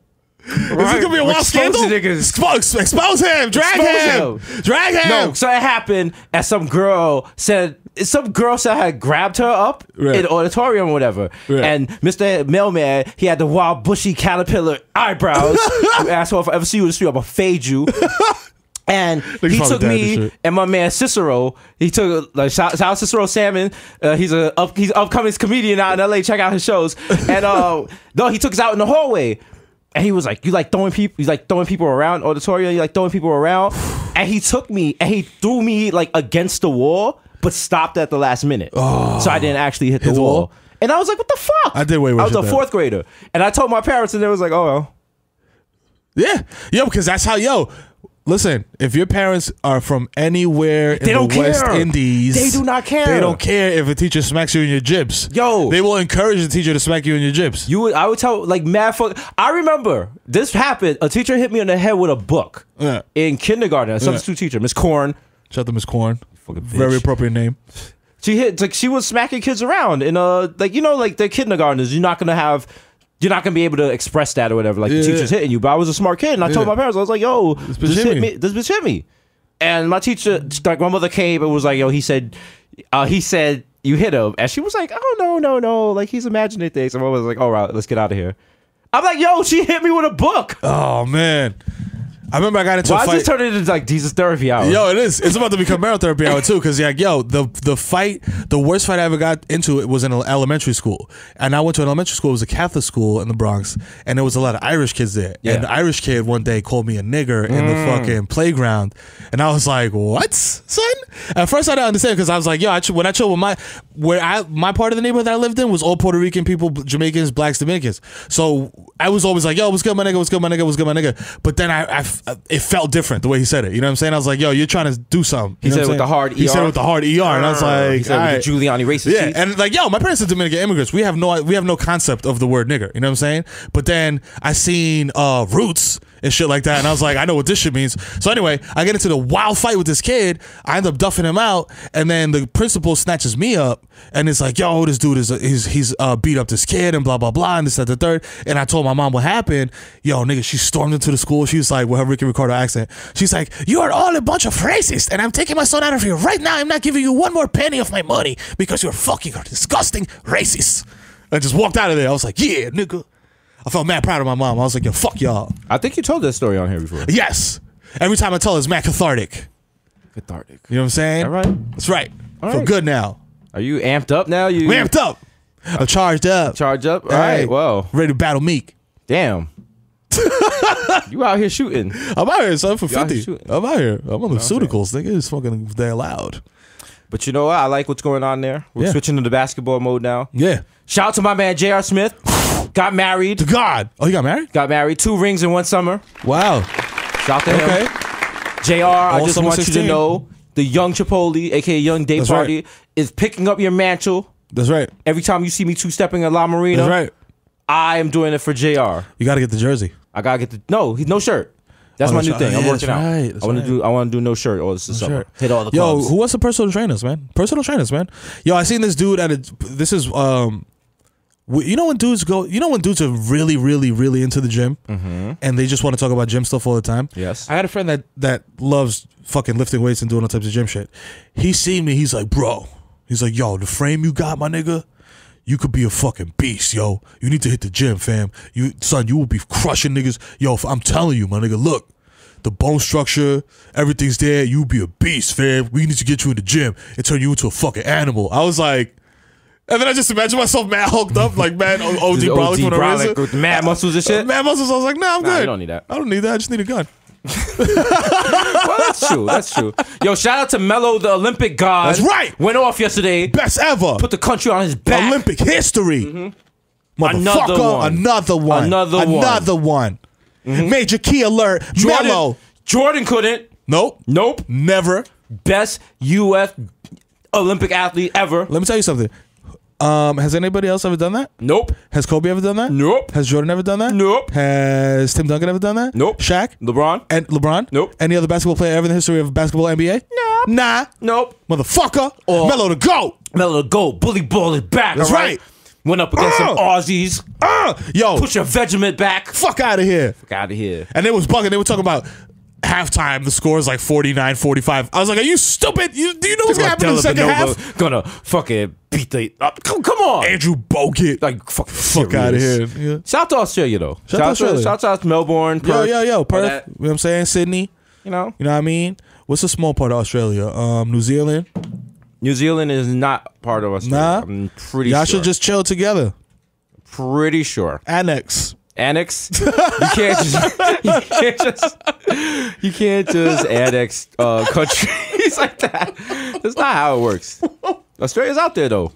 Right. Is it gonna be a wild scandal? Expose him. Drag him. No, so it happened as some girl said I had grabbed her up in the auditorium or whatever. And Mr. Mailman, he had the wild bushy caterpillar eyebrows. Asshole, if I ever see you in the street, I'm gonna fade you. And he took me and my man Cicero. He took like shout out Cicero Salmon. He's upcoming comedian out in LA. Check out his shows. And no, he took us out in the hallway. And he was like, "You like throwing people? He's like throwing people around auditorium. You like throwing people around?" And he took me and he threw me like against the wall, but stopped at the last minute. So I didn't actually hit the wall. And I was like, "What the fuck?" I did way worse. I was a fourth grader, and I told my parents, and they was like, "Oh well." Yeah, because that's how Listen, if your parents are from anywhere in the West Indies, they do not care. They don't care if a teacher smacks you in your jibs. Yo, they will encourage the teacher to smack you in your jibs. I would tell like mad fuck. I remember this happened. A teacher hit me on the head with a book in kindergarten. A substitute teacher, Miss Korn. Shout out to Miss Korn. Very appropriate name. She was smacking kids around in like the kindergartners. You're not gonna be able to express that or whatever. Like the teacher's hitting you. But I was a smart kid, and I told my parents, I was like, "Yo, this bitch hit me." And my teacher, like my mother came and was like, "Yo, he said you hit him," and she was like, "Oh no, like he's imagining things." And I was like, "All right, let's get out of here." I'm like, "Yo, she hit me with a book." Oh man. I remember I got into a fight. Why is this turning into like Jesus therapy hour? Yo, it is. It's about to become Mero therapy hour too. Because the worst fight I ever got into it was in an elementary school. And I went to an elementary school. It was a Catholic school in the Bronx, and there was a lot of Irish kids there. Yeah. And the Irish kid one day called me a nigger in the fucking playground, and I was like, "What, son?" At first I didn't understand because I was like, "Yo, when I chill with my part of the neighborhood that I lived in was all Puerto Rican people, Jamaicans, blacks, Dominicans. So I was always like, "Yo, what's good, my nigga? What's good, my nigga? What's good, my nigga?" But then it felt different the way he said it. You know what I'm saying? I was like, "Yo, you're trying to do something." He said it with the hard ER. He said it with the hard ER, and I was like, he said with the Giuliani racist. Yeah, and like, yo, my parents are Dominican immigrants. We have no concept of the word nigger. You know what I'm saying? But then I seen Roots and shit like that, and I was like, I know what this shit means. So anyway, I get into the wild fight with this kid. I end up duffing him out, and then the principal snatches me up, and it's like, "Yo, this dude he's beat up this kid and blah blah blah and this that the third." And I told my mom what happened. Yo, nigga, she stormed into the school. She was like, with her Ricky Ricardo accent, she's like, "You are all a bunch of racists, and I'm taking my son out of here right now. I'm not giving you one more penny of my money because you're fucking disgusting racist." I just walked out of there. I was like, "Yeah, nigga." I felt mad proud of my mom. I was like, "Yo, fuck y'all." I think you told that story on here before. Yes. Every time I tell it, it's mad cathartic. Cathartic. You know what I'm saying? All right. That's right. I feel good now. Are you amped up now? I'm amped up. I'm charged up. Charged up? All right. Well. Ready to battle Meek. Damn. You out here shooting. I'm out here, son, for 50. I'm out here. I'm on the pharmaceuticals. Nigga, it's fucking there loud. But you know what? I like what's going on there. We're switching to the basketball mode now. Yeah. Shout out to my man, J.R. Smith. Got married. To God. Oh, he got married? Got married. 2 rings in 1 summer. Wow. Shout out to him. JR, I just want you to know the young Chipotle, aka Young Day Party, is picking up your mantle. That's right. Every time you see me 2-stepping at La Marina, that's right. I am doing it for JR. You got to get the jersey. I got to get no shirt. That's my new thing. I'm working out. Right. I want to do no shirt all this summer. Hit all the clubs. Yo, who wants the personal trainers, man? Personal trainers, man. Yo, I seen this dude this is You know when dudes are really, really, really into the gym, and they just want to talk about gym stuff all the time. Yes. I had a friend that loves fucking lifting weights and doing all types of gym shit. He seen me. He's like, bro. He's like, yo, the frame you got, my nigga. You could be a fucking beast, yo. You need to hit the gym, fam. You will be crushing niggas. Yo, I'm telling you, my nigga. Look, the bone structure, everything's there. You be a beast, fam. We need to get you in the gym and turn you into a fucking animal. I was like. And then I just imagine myself mad hulked up, like mad OD brolic with mad muscles and shit. Mad muscles. I was like, nah, I'm good. You don't need that. I don't need that. I just need a gun. Well, that's true. That's true. Yo, shout out to Melo, the Olympic god. That's right. Went off yesterday. Best ever. Put the country on his back. Olympic history. Motherfucker. Another one. Major key alert. Melo. Jordan couldn't. Nope. Never. Best U.S. Olympic athlete ever. Let me tell you something. Has anybody else ever done that? Nope. Has Kobe ever done that? Nope. Has Jordan ever done that? Nope. Has Tim Duncan ever done that? Nope. Shaq? LeBron? Nope. Any other basketball player ever in the history of basketball NBA? No. Nah. Nope. Motherfucker. Melo the GOAT. Melo the GOAT. Bully ball is back. That's right. Went up against some Aussies. Yo. Put your Vegemite back. Fuck out of here. And they was bugging. They were talking about halftime, the score is like 49-45. I was like, are you stupid? Do you know what's gonna happen in the second half? Gonna fucking beat the up. Come on. Andrew Bogut. Like fuck out of here. Yeah. Shout out to Australia though. Shout out to Melbourne, Perth. Yo, Perth. You know what I'm saying? Sydney. You know what I mean? What's a small part of Australia? New Zealand. New Zealand is not part of Australia. Nah. I'm pretty sure. Y'all should just chill together. Pretty sure. Annex. You can't just annex countries like that. That's not how it works. Australia's out there though.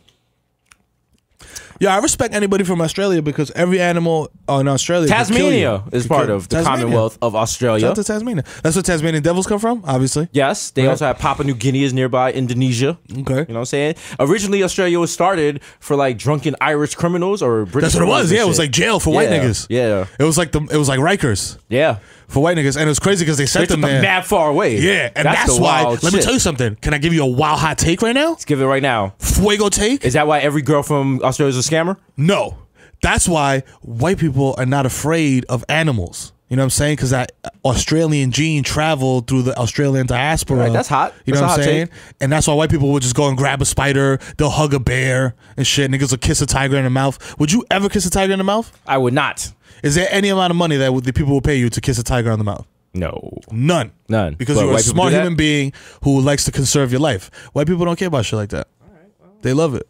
Yeah, I respect anybody from Australia because every animal in Australia. Tasmania is part of the Commonwealth of Australia. Shout out to Tasmania. That's where Tasmanian devils come from, obviously. Yes, they also have Papua New Guinea is nearby, Indonesia. Okay. You know what I'm saying? Originally, Australia was started for like drunken Irish criminals or British. That's what it was. Yeah, it was like jail for white niggas. Yeah. It was like Rikers. Yeah. For white niggas, and it was crazy because they sent them there mad far away. Yeah, and that's why. Let me tell you something. Can I give you a wild hot take right now? Let's give it right now. Fuego take. Is that why every girl from Australia is a scammer? No, that's why white people are not afraid of animals. You know what I'm saying? Because that Australian gene traveled through the Australian diaspora. Right, that's hot. You know what I'm saying? And that's why white people would just go and grab a spider. They'll hug a bear and shit. Niggas will kiss a tiger in the mouth. Would you ever kiss a tiger in the mouth? I would not. Is there any amount of money that the people will pay you to kiss a tiger on the mouth? No. None. Because you're a smart human being who likes to conserve your life. White people don't care about shit like that. All right, well, they love it.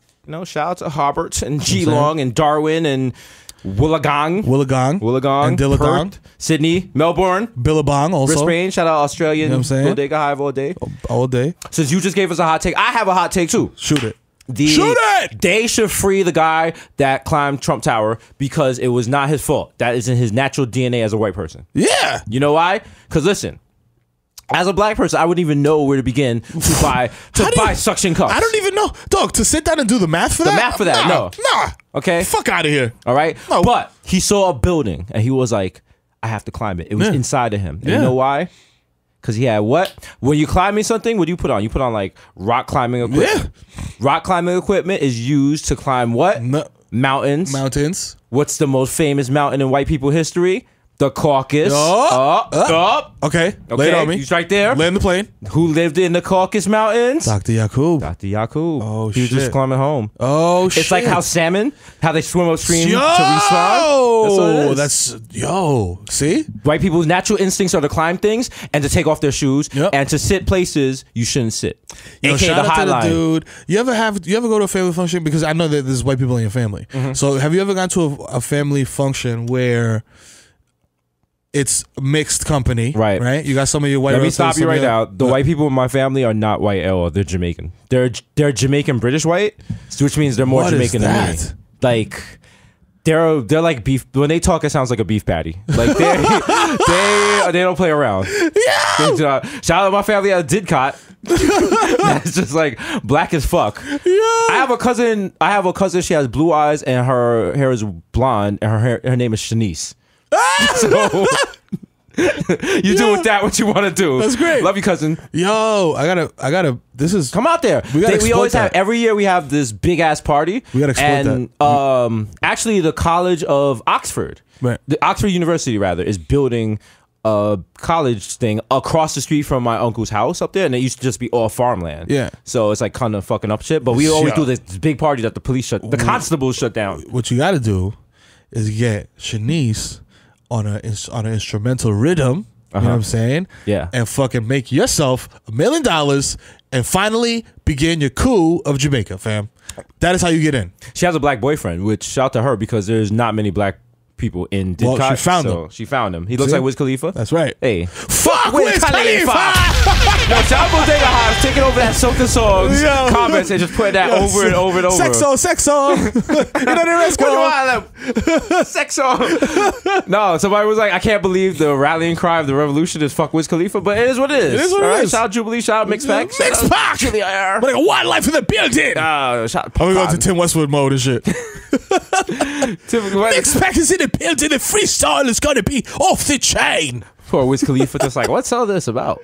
Shout out to Hobart and Geelong and Darwin and Wollongong. And Dilladong. Perth, Sydney, Melbourne. Billabong also. Brisbane. Shout out Australian. You know what I'm saying? Bodega Hive all day. All day. Since you just gave us a hot take, I have a hot take too. Shoot it. Shoot it! They should free the guy that climbed Trump Tower because it was not his fault. That is in his natural DNA as a white person. Yeah. You know why? Because listen, as a black person, I wouldn't even know where to begin to buy suction cups. I don't even know. Dog, to sit down and do the math for that? The math for that, no. Nah. Okay? Fuck out of here. All right? No. But he saw a building and he was like, I have to climb it. It was inside of him. And you know why? Because he had what? When you climbing something, what do you put on? You put on like rock climbing equipment. Yeah. Rock climbing equipment is used to climb what? Mountains. What's the most famous mountain in white people history? The Caucasus. Okay. Lay it on me. He's right there. Land the plane. Who lived in the Caucasus Mountains? Dr. Yakub. Oh, shit. He was just climbing home. Oh, shit. It's like how salmon, how they swim upstream to respawn. That's see? White people's natural instincts are to climb things and to take off their shoes and to sit places you shouldn't sit. AKA shout the out High to the Line. dude. You ever go to a family function? Because I know that there's white people in your family. So have you ever gone to a family function where it's mixed company, right? You got some of your white. Let me stop you right now. The white people in my family are not white at all. They're Jamaican. They're Jamaican British white, which means they're more Jamaican than me. Like they're like beef. When they talk, it sounds like a beef patty. Like they don't play around. Yeah. Shout out to my family at Didcot. That's just like black as fuck. Yeah. I have a cousin. She has blue eyes and her hair is blonde and her name is Shanice. So You do with that what you want to do. That's great. Love you, cousin. Yo, I gotta. This is come out there. We always have every year. We have this big ass party. We gotta exploit that. Actually, the College of Oxford, the Oxford University rather, is building a college thing across the street from my uncle's house up there, and it used to just be all farmland. Yeah. So it's like kind of fucking up shit. But we always do this big party that the constables shut down. What you gotta do is get Shanice on an instrumental rhythm, you know what I'm saying? Yeah. And fucking make yourself $1 million and finally begin your coup of Jamaica, fam. That is how you get in. She has a black boyfriend, which shout out to her because there's not many black people in Didcot. Well, she found him. He looks like Wiz Khalifa. That's right. Hey. Fuck Wiz Khalifa! Yo, shout out Bodega Boys taking over that Soca Songs comments and just putting that over and over and over. Sexo. You know the rest go. Sexo. No, somebody was like, I can't believe the rallying cry of the revolution is fuck Wiz Khalifa, but it is what it is. It is what it is. Shout out Jubilee, shout out Mixed Pack. Mixed Pack! Like a wildlife in the building! I'm gonna go to Tim Westwood mode and shit. Mixed Pack is in the building, the freestyle is gonna be off the chain. Poor Wiz Khalifa just like, what's all this about?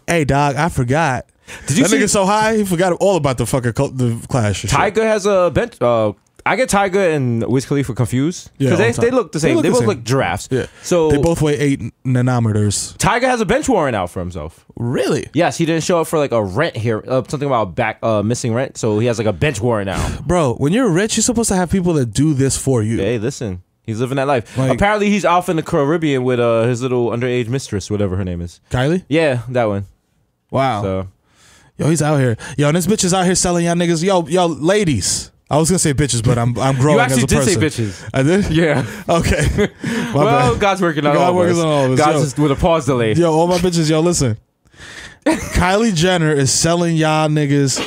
Hey dog, I forgot. Did you that nigga so high he forgot all about the fucking the clash. Tiger has a bench. I get Tiger and Wiz Khalifa confused because they look the same. They both look giraffes. Yeah. So they both weigh 8 nanometers. Tiger has a bench warrant out for himself. Really? Yes, he didn't show up for like a rent here, something about missing rent. So he has like a bench warrant now. Bro, when you're rich, you're supposed to have people that do this for you. Hey, listen. He's living that life. Like, apparently, he's off in the Caribbean with his little underage mistress, whatever her name is. Kylie? Yeah, that one. Wow. So, yo, he's out here. Yo, and this bitch is out here selling y'all niggas. Yo, ladies. I was gonna say bitches, but I'm growing as a person. You actually did say bitches. I did? Yeah. Okay. Well, bad. God's working on all of us. God's just with a pause delay. Yo, all my bitches, yo, listen. Kylie Jenner is selling y'all niggas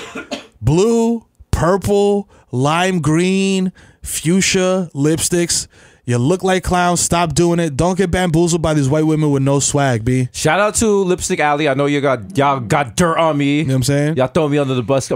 blue, purple, lime green, fuchsia lipsticks. You look like clowns. Stop doing it. Don't get bamboozled by these white women with no swag, B. Shout out to Lipstick Alley. I know y'all got dirt on me. You know what I'm saying? Y'all throw me under the bus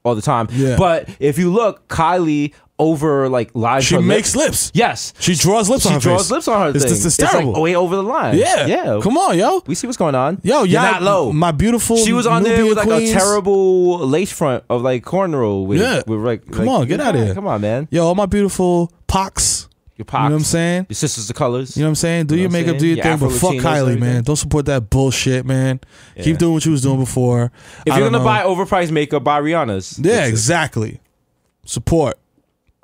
all the time. Yeah. But if you look, Kylie over like live, she makes lips. Yes, she draws lips on her face. She draws lips on her thing. It's terrible. It's like way over the line. Yeah. Come on, yo. We see what's going on. Yo, you're not low. My beautiful. She was on Nubian there with like queens. a terrible lace front of like cornrow. With like, come on, get out of here. Come on, man. Yo, all my beautiful pox. Your pox. You know what I'm saying? Your sisters of colors. You know what I'm saying? Do your makeup, do your thing, but fuck Kylie, man. Don't support that bullshit, man. Yeah. Keep doing what you was doing before. If you're gonna buy overpriced makeup, buy Rihanna's. Yeah, exactly. Support.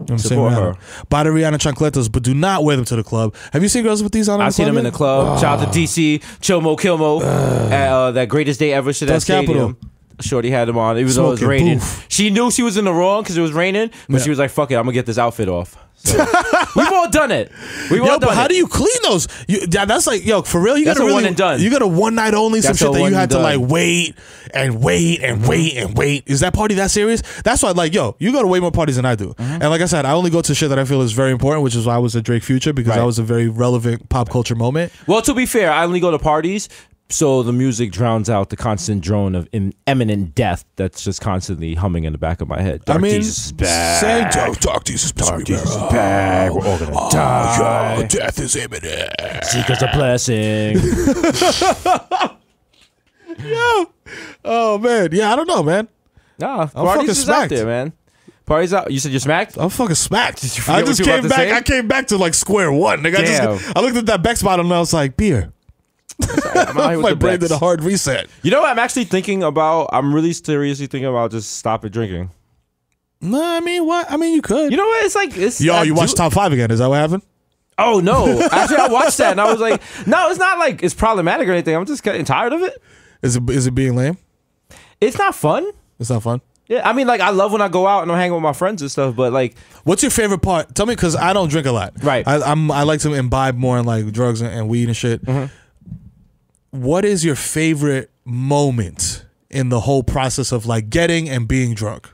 You know what I'm saying? Her. Buy the Rihanna chancletas, but do not wear them to the club. Have you seen girls with these on? I've seen them in the club. Shout out to DC, Chilmo Kilmo, at that greatest day ever shit at Stadium. Shorty had them on. It was always raining. Boof. She knew she was in the wrong because it was raining, but she was like, "Fuck it, I'm gonna get this outfit off." So, we've all done it. How do you clean those? That's like, yo, for real. You got a one and done. You got a one night only. Some shit that you had to like wait and wait and wait and wait. Is that party that serious? That's why, like, yo, you go to way more parties than I do. And like I said, I only go to shit that I feel is very important, which is why I was at Drake Future because that was a very relevant pop culture moment. Well, to be fair, I only go to parties. So the music drowns out the constant drone of imminent death that's just constantly humming in the back of my head. Dark Jesus is back. Dark Jesus is back. We're all gonna die. Yo, death is imminent. Seeker's a blessing. Yo. Oh, man. Yeah, I don't know, man. Nah, parties is out there, man. Parties out. You said you're smacked? I'm fucking smacked. I just came back. I came back to like square one. Nigga, I looked at that Beck's bottle and I was like, beer. My brain did a hard reset. You know what I'm actually thinking about? I'm really seriously thinking about just stopping drinking. No, I mean, what? I mean, you could. You know what? It's like yo, you watched Top 5 again? Is that what happened? Oh no! Actually, I watched that and I was like, no, it's not like it's problematic or anything. I'm just getting tired of it. Is it being lame? It's not fun. It's not fun. Yeah, I mean, like I love when I go out and I'm hanging with my friends and stuff. But like, what's your favorite part? Tell me, because I don't drink a lot. Right. I like to imbibe more in like drugs and weed and shit. What is your favorite moment in the whole process of like getting and being drunk?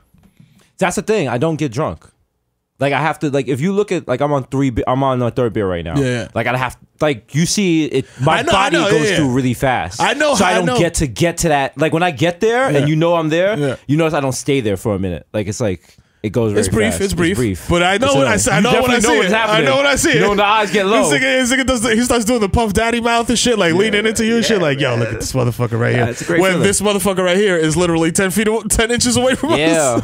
That's the thing. I don't get drunk. Like I have to, like if you look at, like I'm on my third beer right now. Yeah. Like I have, like you see it, my body goes through really fast. I know. So I don't get to that. Like when I get there and you know I'm there, you notice I don't stay there for a minute. Like it's like. It goes very fast. It's brief. But I know what I see. I know what I see. I know what I see. You know when the eyes get low. This nigga he starts doing the Puff Daddy mouth and shit, like leaning into you and shit. Like, yo, look at this motherfucker right here. It's a great when feeling. this motherfucker right here is literally 10 inches away from us.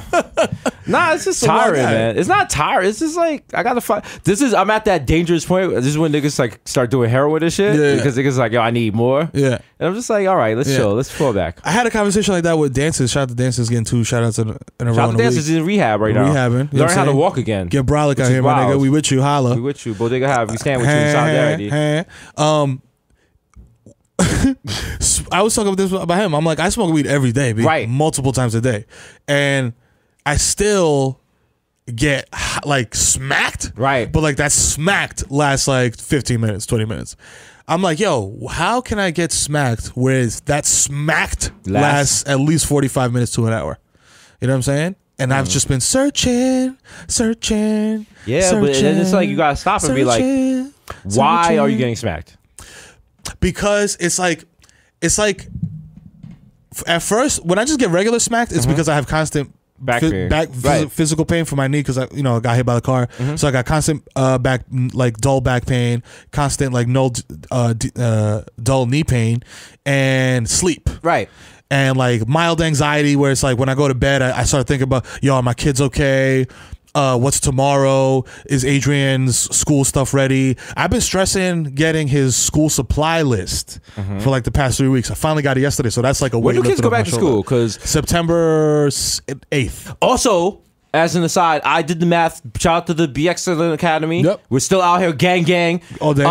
Nah, it's just tiring, man. It's not tiring. It's just like I gotta fight. I'm at that dangerous point. This is when niggas like start doing heroin and shit. Yeah. Because niggas like, yo, I need more. Yeah. And I'm just like, all right, let's chill. Let's fall back. I had a conversation like that with dancers. Shout out to dancers getting 2 shout outs in a row. Shout out to dancers in rehab right now. Rehabbing. Learn how to walk again. Get brolic out here, my nigga. We with you. Holla. We with you. Bodega Hive. We stand with you in solidarity. I was talking about him. I'm like, I smoke weed every day, right? Multiple times a day, and I still get like smacked, right? But like that smacked lasts like 15 minutes, 20 minutes. I'm like, yo, how can I get smacked whereas that smacked lasts at least 45 minutes to an hour? You know what I'm saying? And I've just been searching. Yeah, searching, but then it's like you gotta stop and be like, why are you getting smacked? Because it's like at first when I just get regular smacked, it's because I have constant physical pain for my knee because I got hit by the car, so I got constant dull back pain, constant dull knee pain, and sleep. Right. And like mild anxiety where it's like when I go to bed, I start thinking about, yo, are my kids okay? What's tomorrow? Is Adrian's school stuff ready? I've been stressing getting his school supply list for like the past 3 weeks. I finally got it yesterday, so that's like a weight. When do kids go back to school? Because September 8th. Also, as an aside, I did the math. Shout out to the BX Academy. Yep. We're still out here, gang. All day.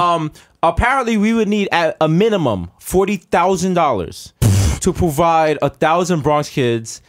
Apparently, we would need at a minimum $40,000 to provide 1,000 Bronx kids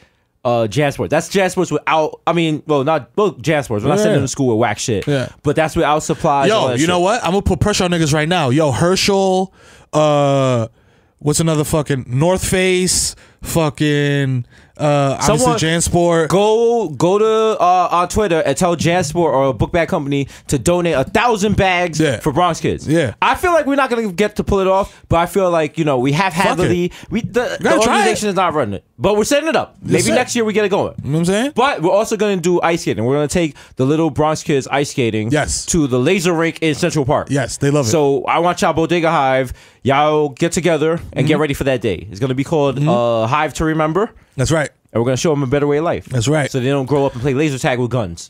JanSports. That's JanSports without, JanSports. We're not sending them to school with whack shit. Yeah. But that's without supplies. Yo, you know what? I'm going to put pressure on niggas right now. Yo, Herschel, what's another fucking North Face, fucking obviously JanSport. Go to on Twitter and tell JanSport or a book bag company to donate 1,000 bags for Bronx kids. Yeah, I feel like we're not gonna get to pull it off, but I feel like we have had the organization is not running it, but we're setting it up. Maybe next year we get it going. You know what I'm saying? But we're also gonna do ice skating. We're gonna take the little Bronx kids ice skating. To the laser rink in Central Park. Yes, they love it. So I want y'all Bodega Hive. Y'all get together and get ready for that day. It's gonna be called Hive to Remember. That's right. And we're going to show them a better way of life. That's right. So they don't grow up and play laser tag with guns.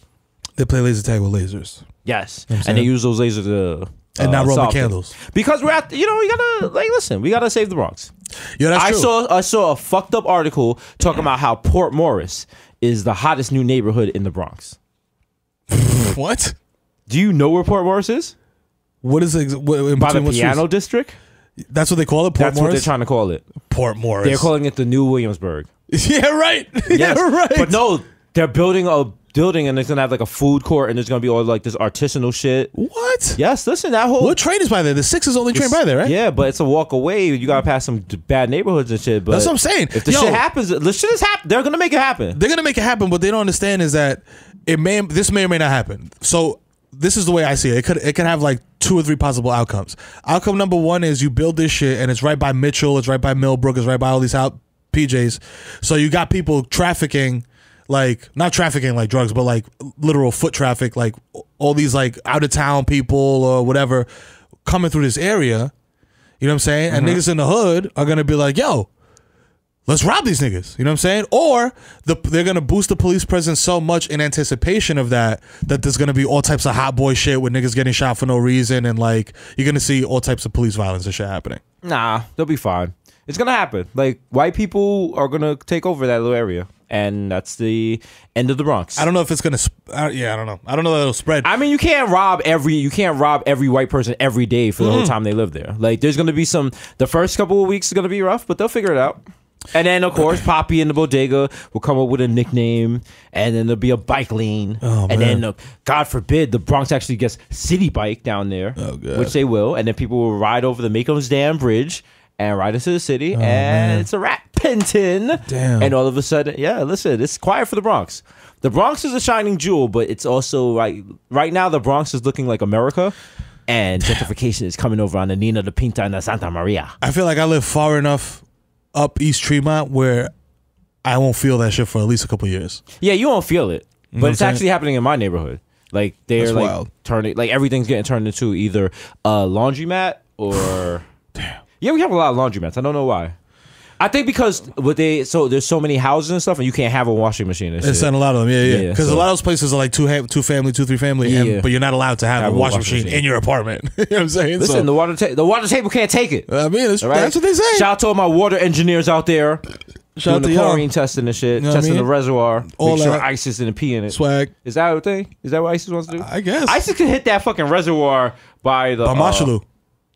They play laser tag with lasers. Yes. And they use those lasers to... and not Roman candles. Because we're at... we got to... listen. We got to save the Bronx. Yeah, that's true. I saw a fucked up article talking about how Port Morris is the hottest new neighborhood in the Bronx. What? Do you know where Port Morris is? What is it? By the Piano District? That's what they call it? Port Morris? That's what they're trying to call it. Port Morris. They're calling it the New Williamsburg. Yeah, right. Yes. Yeah, right. But no, they're building a building and it's gonna have like a food court and there's gonna be all like this artisanal shit. What? Yes, listen, that whole... What train is by there? The 6 is only train by there, right? Yeah, but it's a walk away. You gotta pass some bad neighborhoods and shit. But that's what I'm saying. If the shit happens, the shit is happening. They're gonna make it happen. They're gonna make it happen. What they don't understand is that this may or may not happen. So this is the way I see it. It could have like 2 or 3 possible outcomes. Outcome number 1 is you build this shit and it's right by Mitchell, it's right by Millbrook, it's right by all these PJs. So you got people trafficking, like not trafficking like drugs, but like literal foot traffic, like all these like out of town people or whatever coming through this area. You know what I'm saying? And niggas in the hood are gonna be like, yo, let's rob these niggas. You know what I'm saying? Or they're gonna boost the police presence so much in anticipation of that there's gonna be all types of hot boy shit with niggas getting shot for no reason, and like you're gonna see all types of police violence and shit happening. Nah, they'll be fine. It's gonna happen. Like white people are gonna take over that little area, and that's the end of the Bronx. I don't know if it's gonna. I don't know. I don't know that it'll spread. I mean, you can't rob every white person every day for the whole time they live there. Like, there's gonna be some. The first couple of weeks is gonna be rough, but they'll figure it out. And then, of course, Poppy and the Bodega will come up with a nickname, and then there'll be a bike lane. Oh, and man. then, God forbid, the Bronx actually gets City Bike down there, which they will. And then people will ride over the Macombs Dam Bridge and ride into the city, and it's a rat Penton. Damn. And all of a sudden, yeah, listen, it's quiet for the Bronx. The Bronx is a shining jewel, but it's also like right now the Bronx is looking like America, and gentrification is coming over on the Nina, the Pinta, and the Santa Maria. I feel like I live far enough up East Tremont where I won't feel that shit for at least a couple years. Yeah, you won't feel it. But it's actually happening in my neighborhood. Like they're like wild. turning, like everything's getting turned into either a laundromat or Damn. Yeah, we have a lot of laundromats. I don't know why. I think because there's so many houses and stuff, and you can't have a washing machine. And It's shit. in a lot of them, yeah. Because so- a lot of those places are like two family, 2-3 family, but you're not allowed to have a washing machine in your apartment. You know what I'm saying? Listen, the water table can't take it. I mean, Right? that's what they say. Shout out to all my water engineers out there. Shout doing the chlorine testing and shit, You know testing what I the mean? reservoir, All make sure that. ISIS didn't pee in it. Swag. Is that a thing? Is that what ISIS wants to do? I guess. ISIS can hit that fucking reservoir by the Mashalu.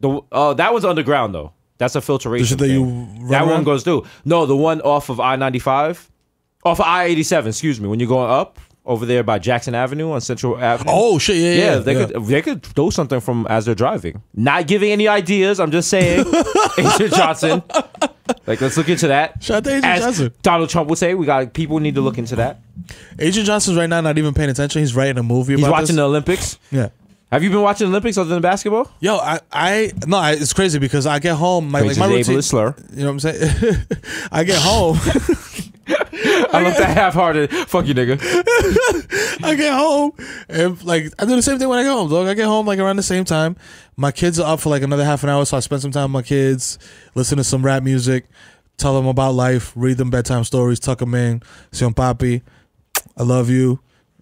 That one's underground though. That's a filtration. The shit that thing. you that run one around? goes through. No, the one off of I-95, off of I-87. Excuse me. When you're going up over there by Jackson Avenue on Central Avenue. Oh shit! Yeah. They could do something from as they're driving. Not giving any ideas. I'm just saying. Agent Johnson. Like, let's look into that. Shout out to Agent As Johnson. Donald Trump would say, people need to look into that. Agent Johnson's right now not even paying attention. He's writing a movie. He's about watching this. the Olympics. Yeah. Have you been watching the Olympics other than basketball? Yo, it's crazy because I get home, my routine. Ableist slur. You know what I'm saying? I get home. I love that half-hearted. Fuck you, nigga. I get home and like I do the same thing when I get home, dog. I get home like around the same time. My kids are up for like another half an hour, so I spend some time with my kids, listen to some rap music, tell them about life, read them bedtime stories, tuck them in, say, papi, I love you,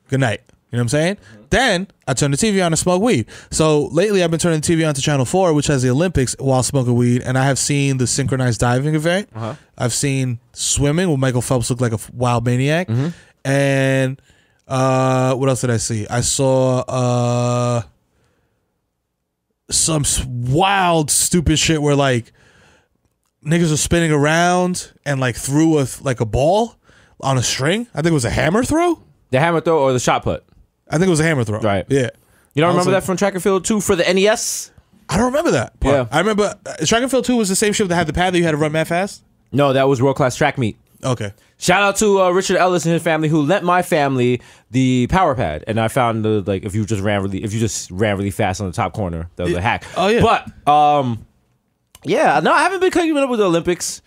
good night. You know what I'm saying? Then I turn the TV on and smoke weed. So lately I've been turning the TV on to Channel 4, which has the Olympics while smoking weed, and I have seen the synchronized diving event. I've seen swimming where Michael Phelps looked like a wild maniac. And what else did I see? I saw some wild stupid shit where like niggas are spinning around and like threw a ball on a string. I think it was a hammer throw. The hammer throw or the shot put? I think it was a hammer throw. Right. Yeah. You don't remember that from track and field 2 for the NES? I don't remember that part. Yeah. I remember track and field 2 was the same shit that had the pad that you had to run mad fast. No, that was World Class Track Meet. Okay. Shout out to Richard Ellis and his family who lent my family the power pad, and I found if you just ran really fast on the top corner, that was a hack. Oh yeah. But yeah, no, I haven't been keeping up with the Olympics.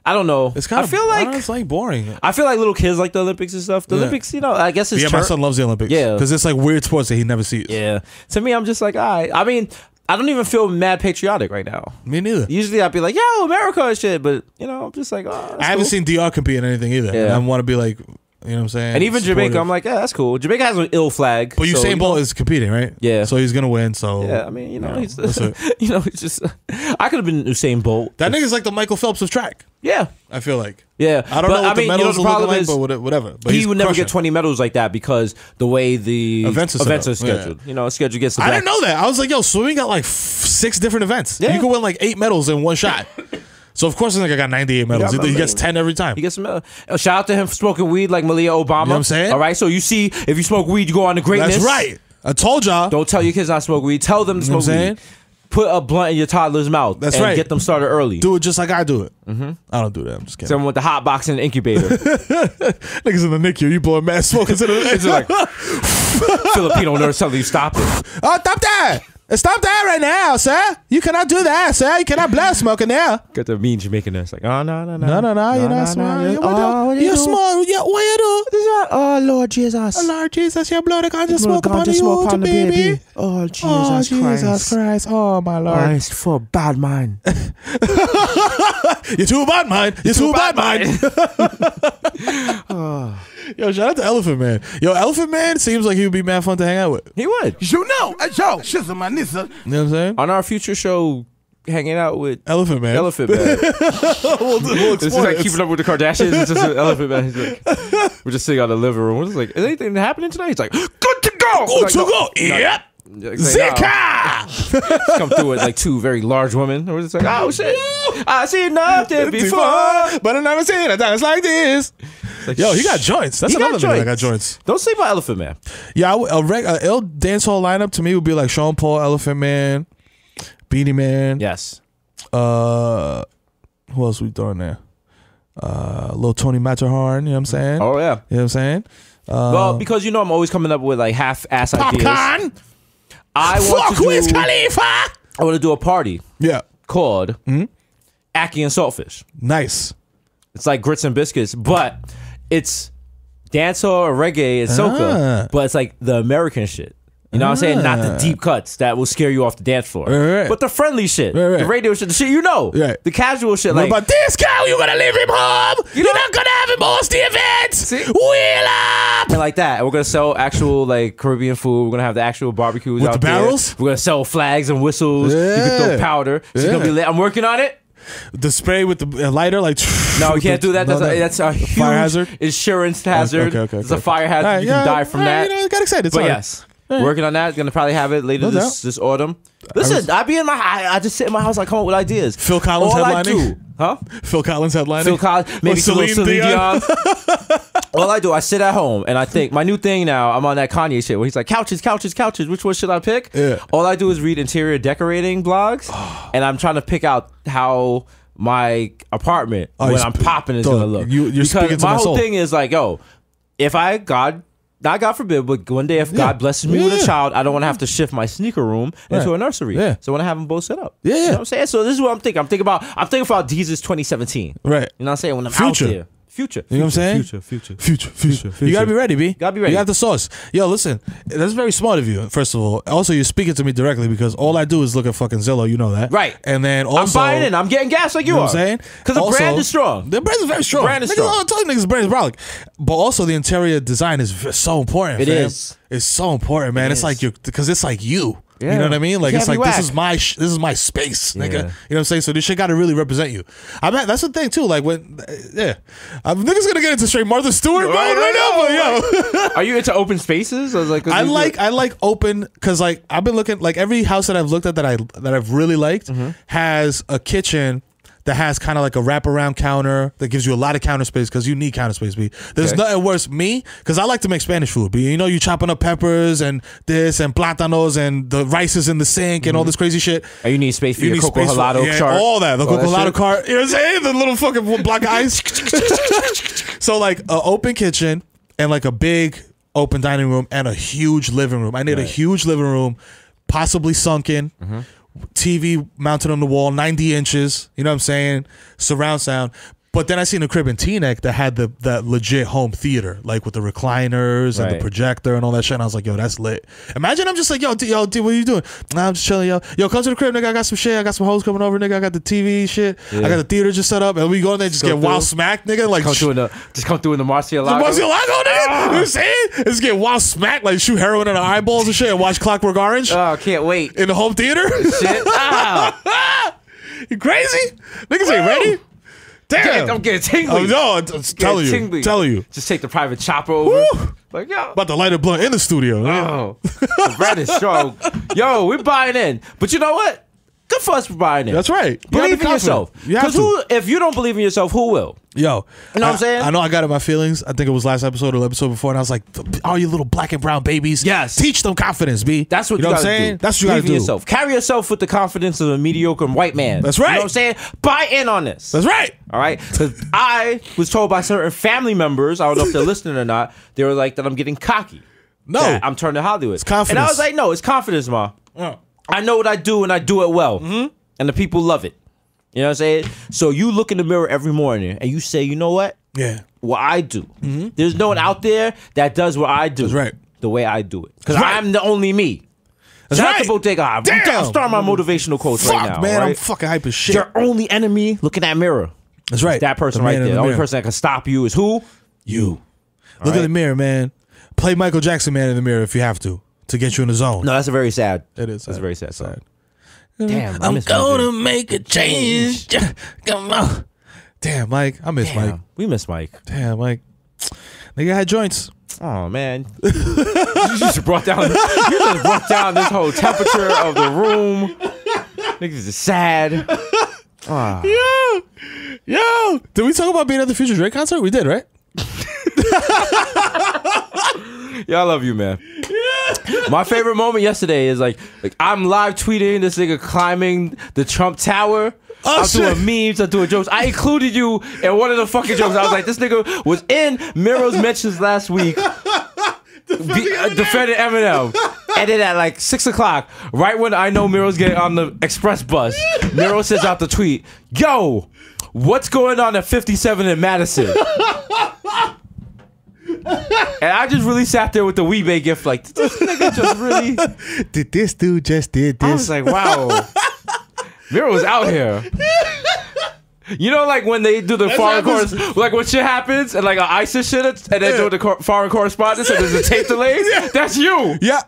I don't know. It's kind of. I feel like it's like boring. I feel like little kids like the Olympics and stuff. The Olympics, I guess it's my son loves the Olympics. Yeah, because it's like weird sports that he never sees. Yeah, to me, I'm just like, all right. I mean, I don't even feel mad patriotic right now. Me neither. Usually I'd be like, yo, America and shit, but I'm just like, I haven't seen DR compete in anything either. Yeah. And I want to be like, you know what I'm saying? And even supportive. Jamaica, I'm like, yeah, that's cool. Jamaica has an ill flag. But Usain Bolt is competing, right? Yeah. So he's gonna win. So yeah, I mean, he's that's it. it's just I could have been Usain Bolt. That nigga's like the Michael Phelps of track. Yeah. I feel like. Yeah. I don't know what the medals the are looking problem like, is, but whatever. But he he's would never crushing. get 20 medals like that because the way the Events are set up. scheduled. Yeah. Schedule gets the I didn't know that. I was like, yo, swimming got like 6 different events. Yeah. You can win like 8 medals in one shot. So of course, I think I got 98 medals. Yeah, He gets 10 every time. He gets some medals. Shout out to him for smoking weed like Malia Obama. You know what I'm saying? All right, so you see, if you smoke weed, you go on to greatness. That's right. I told y'all. Don't tell your kids not to smoke weed. Tell them to You know smoke what I'm weed. Put a blunt in your toddler's mouth. That's and right. Get them started early. Do it just like I do it. I don't do that. I'm just kidding. Someone with the hot box in the incubator. Niggas in the NICU, you blowing mad smoke into the. It's like Filipino nurse telling you stop it. Oh, stop that! Stop that right now, sir! You cannot do that, sir. You cannot blow smoking now. Got the mean Jamaican nurse like, oh no, No, you're not smart. You're smart. Yeah, what you do? Oh Lord Jesus. Oh, Lord Jesus, your blood can't just smoke upon the baby. Oh Oh, Jesus Christ. Oh, my Lord. it's for bad mind. You're too bad, man. You're too bad, man. Yo, shout out to Elephant Man. Yo, Elephant Man seems like he would be mad fun to hang out with. He would. You know, yo, she's my nissa. You know what I'm saying? On our future show, hanging out with Elephant Man. Elephant Man. we'll This is explore like it. keeping up with the Kardashians. It's just an Elephant Man. He's like, we're just sitting out in the living room. We're just like, is anything happening tonight? He's like, good to go. Good to go. Yep. Zika! Come through with like 2 very large women. We're just like, oh shit, I seen nothing before. But I never seen a dance like this. Like, Yo, he got joints. That's he got another nigga that got joints. Don't sleep on Elephant Man. Yeah, a ill dancehall lineup to me would be like Sean Paul, Elephant Man, Beanie Man. Yes. Who else we throwing there? Little Tony Matterhorn. You know what I'm saying? Oh yeah. You know what I'm saying? Well, because I'm always coming up with like half-ass ideas. Popcorn. I want Fuck to Wiz do. Khalifa. I want to do a party Yeah. called Ackee and Saltfish. Nice. It's like grits and biscuits, but it's dancehall or reggae and soca, but it's like the American shit. You know what I'm saying? Not the deep cuts that will scare you off the dance floor. Right. But the friendly shit. The radio shit. The shit you know. Right. The casual shit. What like, about this guy? You gonna leave him home? You're not gonna have him host the events. Wheel up! And like that. And we're gonna sell actual like Caribbean food. We're gonna have the actual barbecues with out the barrels. There. We're gonna sell flags and whistles. You can throw powder. It's gonna be lit. I'm working on it. The spray with the lighter, like no, you can't do that. That's a huge fire hazard? Insurance hazard. Okay. It's a fire hazard. Right, you can die from that. I got excited. But yes. Working on that. Gonna probably have it later this autumn. Listen, I be in my. I just sit in my house. I come up with ideas. Phil Collins headlining. Huh? Phil Collins headlining. Phil Collins. Maybe Celine Dion. All I do, I sit at home and I think my new thing now. I'm on that Kanye shit where he's like couches. Which one should I pick? Yeah. All I do is read interior decorating blogs, and I'm trying to pick out how my apartment when I'm popping is gonna look. You're speaking to my my whole soul. thing is like, yo, if not God forbid, but one day if God blesses me with a child, I don't want to have to shift my sneaker room into a nursery. Yeah. So I want to have them both set up. Yeah. You know what I'm saying? So this is what I'm thinking. I'm thinking about Desus 2017. Right. You know what I'm saying? When I'm Future. out there. Future. You know what I'm saying? Future. You gotta be ready, B. Gotta be ready. You got the sauce. Yo, listen, that's very smart of you, first of all. Also, you're speaking to me directly because all I do is look at fucking Zillow, you know that. Right. And then also... I'm buying in. I'm getting gas like you know are. what I'm saying? Because the Also, brand is strong. The brand is very strong. Brand is strong. I'm telling you niggas, the brand is brolic. But also, the interior design is so important, It fam. is. It's so important, man. It's like because it's like you. Yeah. You know what I mean? Like Can't it's be like whack. this is my space, nigga. Yeah. You know what I'm saying? So this shit got to really represent you. I mean, that's the thing too. Like when, niggas gonna get into straight Martha Stewart mode right now. But yo, Are you into open spaces? I was like, I like open because like I've been looking like every house that I've looked at that I've really liked has a kitchen that has kind of like a wraparound counter that gives you a lot of counter space because you need counter space. B. There's nothing worse me because I like to make Spanish food. B. You know, you chopping up peppers and this and plátanos and the rice is in the sink and all this crazy shit. And you need space for your Coco Helado chart. All that. The Coco Helado cart. You know what I'm saying? The little fucking block of ice. So like an open kitchen and like a big open dining room and a huge living room. I need a huge living room, possibly sunken. TV mounted on the wall, 90 inches, you know what I'm saying? Surround sound. But then I seen a crib in Teaneck that had that legit home theater, like with the recliners and the projector and all that shit. And I was like, yo, that's lit. Imagine I'm just like, yo, D, what are you doing? Nah, I'm just chilling, yo. Yo, come to the crib, nigga. I got some shit. I got some hoes coming over, nigga. I got the TV shit. I got the theater just set up. And we go in there, just get wild smacked, nigga. Like, just come through in the Murcielago. Nigga. You know what I'm saying? Just get wild smacked, like shoot heroin in the eyeballs and shit and watch Clockwork Orange. Oh, can't wait. In the home theater? Shit. You crazy? Niggas ain't ready? Damn. I'm getting tingly. I'm telling you. Just take the private chopper over. Woo. Like, yo. About to light a blunt in the studio. Oh. The bread is strong. Yo, we're buying in. But you know what? Good for us for buying in. That's right. Believe in yourself. Because if you don't believe in yourself, who will? Yo, you know what I'm saying? I know I got in my feelings. I think it was last episode or the episode before, and I was like, "All you little black and brown babies, yes, teach them confidence, B." That's what you know what I'm saying. Do. That's what you got to do. Yourself. Carry yourself with the confidence of a mediocre white man. That's right. You know what I'm saying? Buy in on this. That's right. All right. Because I was told by certain family members, I don't know if they're listening or not, they were like that I'm getting cocky. No, I'm turning to Hollywood. It's confidence. And I was like, no, it's confidence, ma. I know what I do and I do it well, and the people love it. You know what I'm saying? So you look in the mirror every morning and you say, you know what? Yeah. What I do. There's no one out there that does what I do. That's right. The way I do it. Because I'm the only me. That's Shout right. out to Bodega. I'm starting my motivational quotes right now. Man, right? I'm fucking hype as shit. Your only enemy, look in that mirror. That's right. That person right there. The only person that can stop you is who? You. Look in the mirror, man. Play Michael Jackson, man, in the mirror if you have to get you in the zone. No, that's a very sad. It is. That's a very sad song. Damn, I'm gonna make a change. Come on. Damn, Mike. I miss Mike. We miss Mike. Damn, Mike. Nigga had joints. Oh man. You just brought down this whole temperature of the room. Niggas is sad. Yo. Did we talk about being at the Future Drake concert? We did, right? Yeah, I love you, man. My favorite moment yesterday is like I'm live tweeting this nigga climbing the Trump Tower. I'm doing memes, I'm doing jokes. I included you in one of the fucking jokes. I was like, this nigga was in Mero's mentions last week defending Eminem. And then at like 6 o'clock, right when I know Mero's getting on the express bus, Mero sends out the tweet, yo, what's going on at 57 in Madison? And I just really sat there with the Weebay gift like, did this nigga just really? Did this dude just did this? I was like, wow. Mero was out here. You know, like when they do the foreign correspondence, like when shit happens and like ISIS shit, and they do the foreign correspondence and there's a tape delay. That's you. Yeah.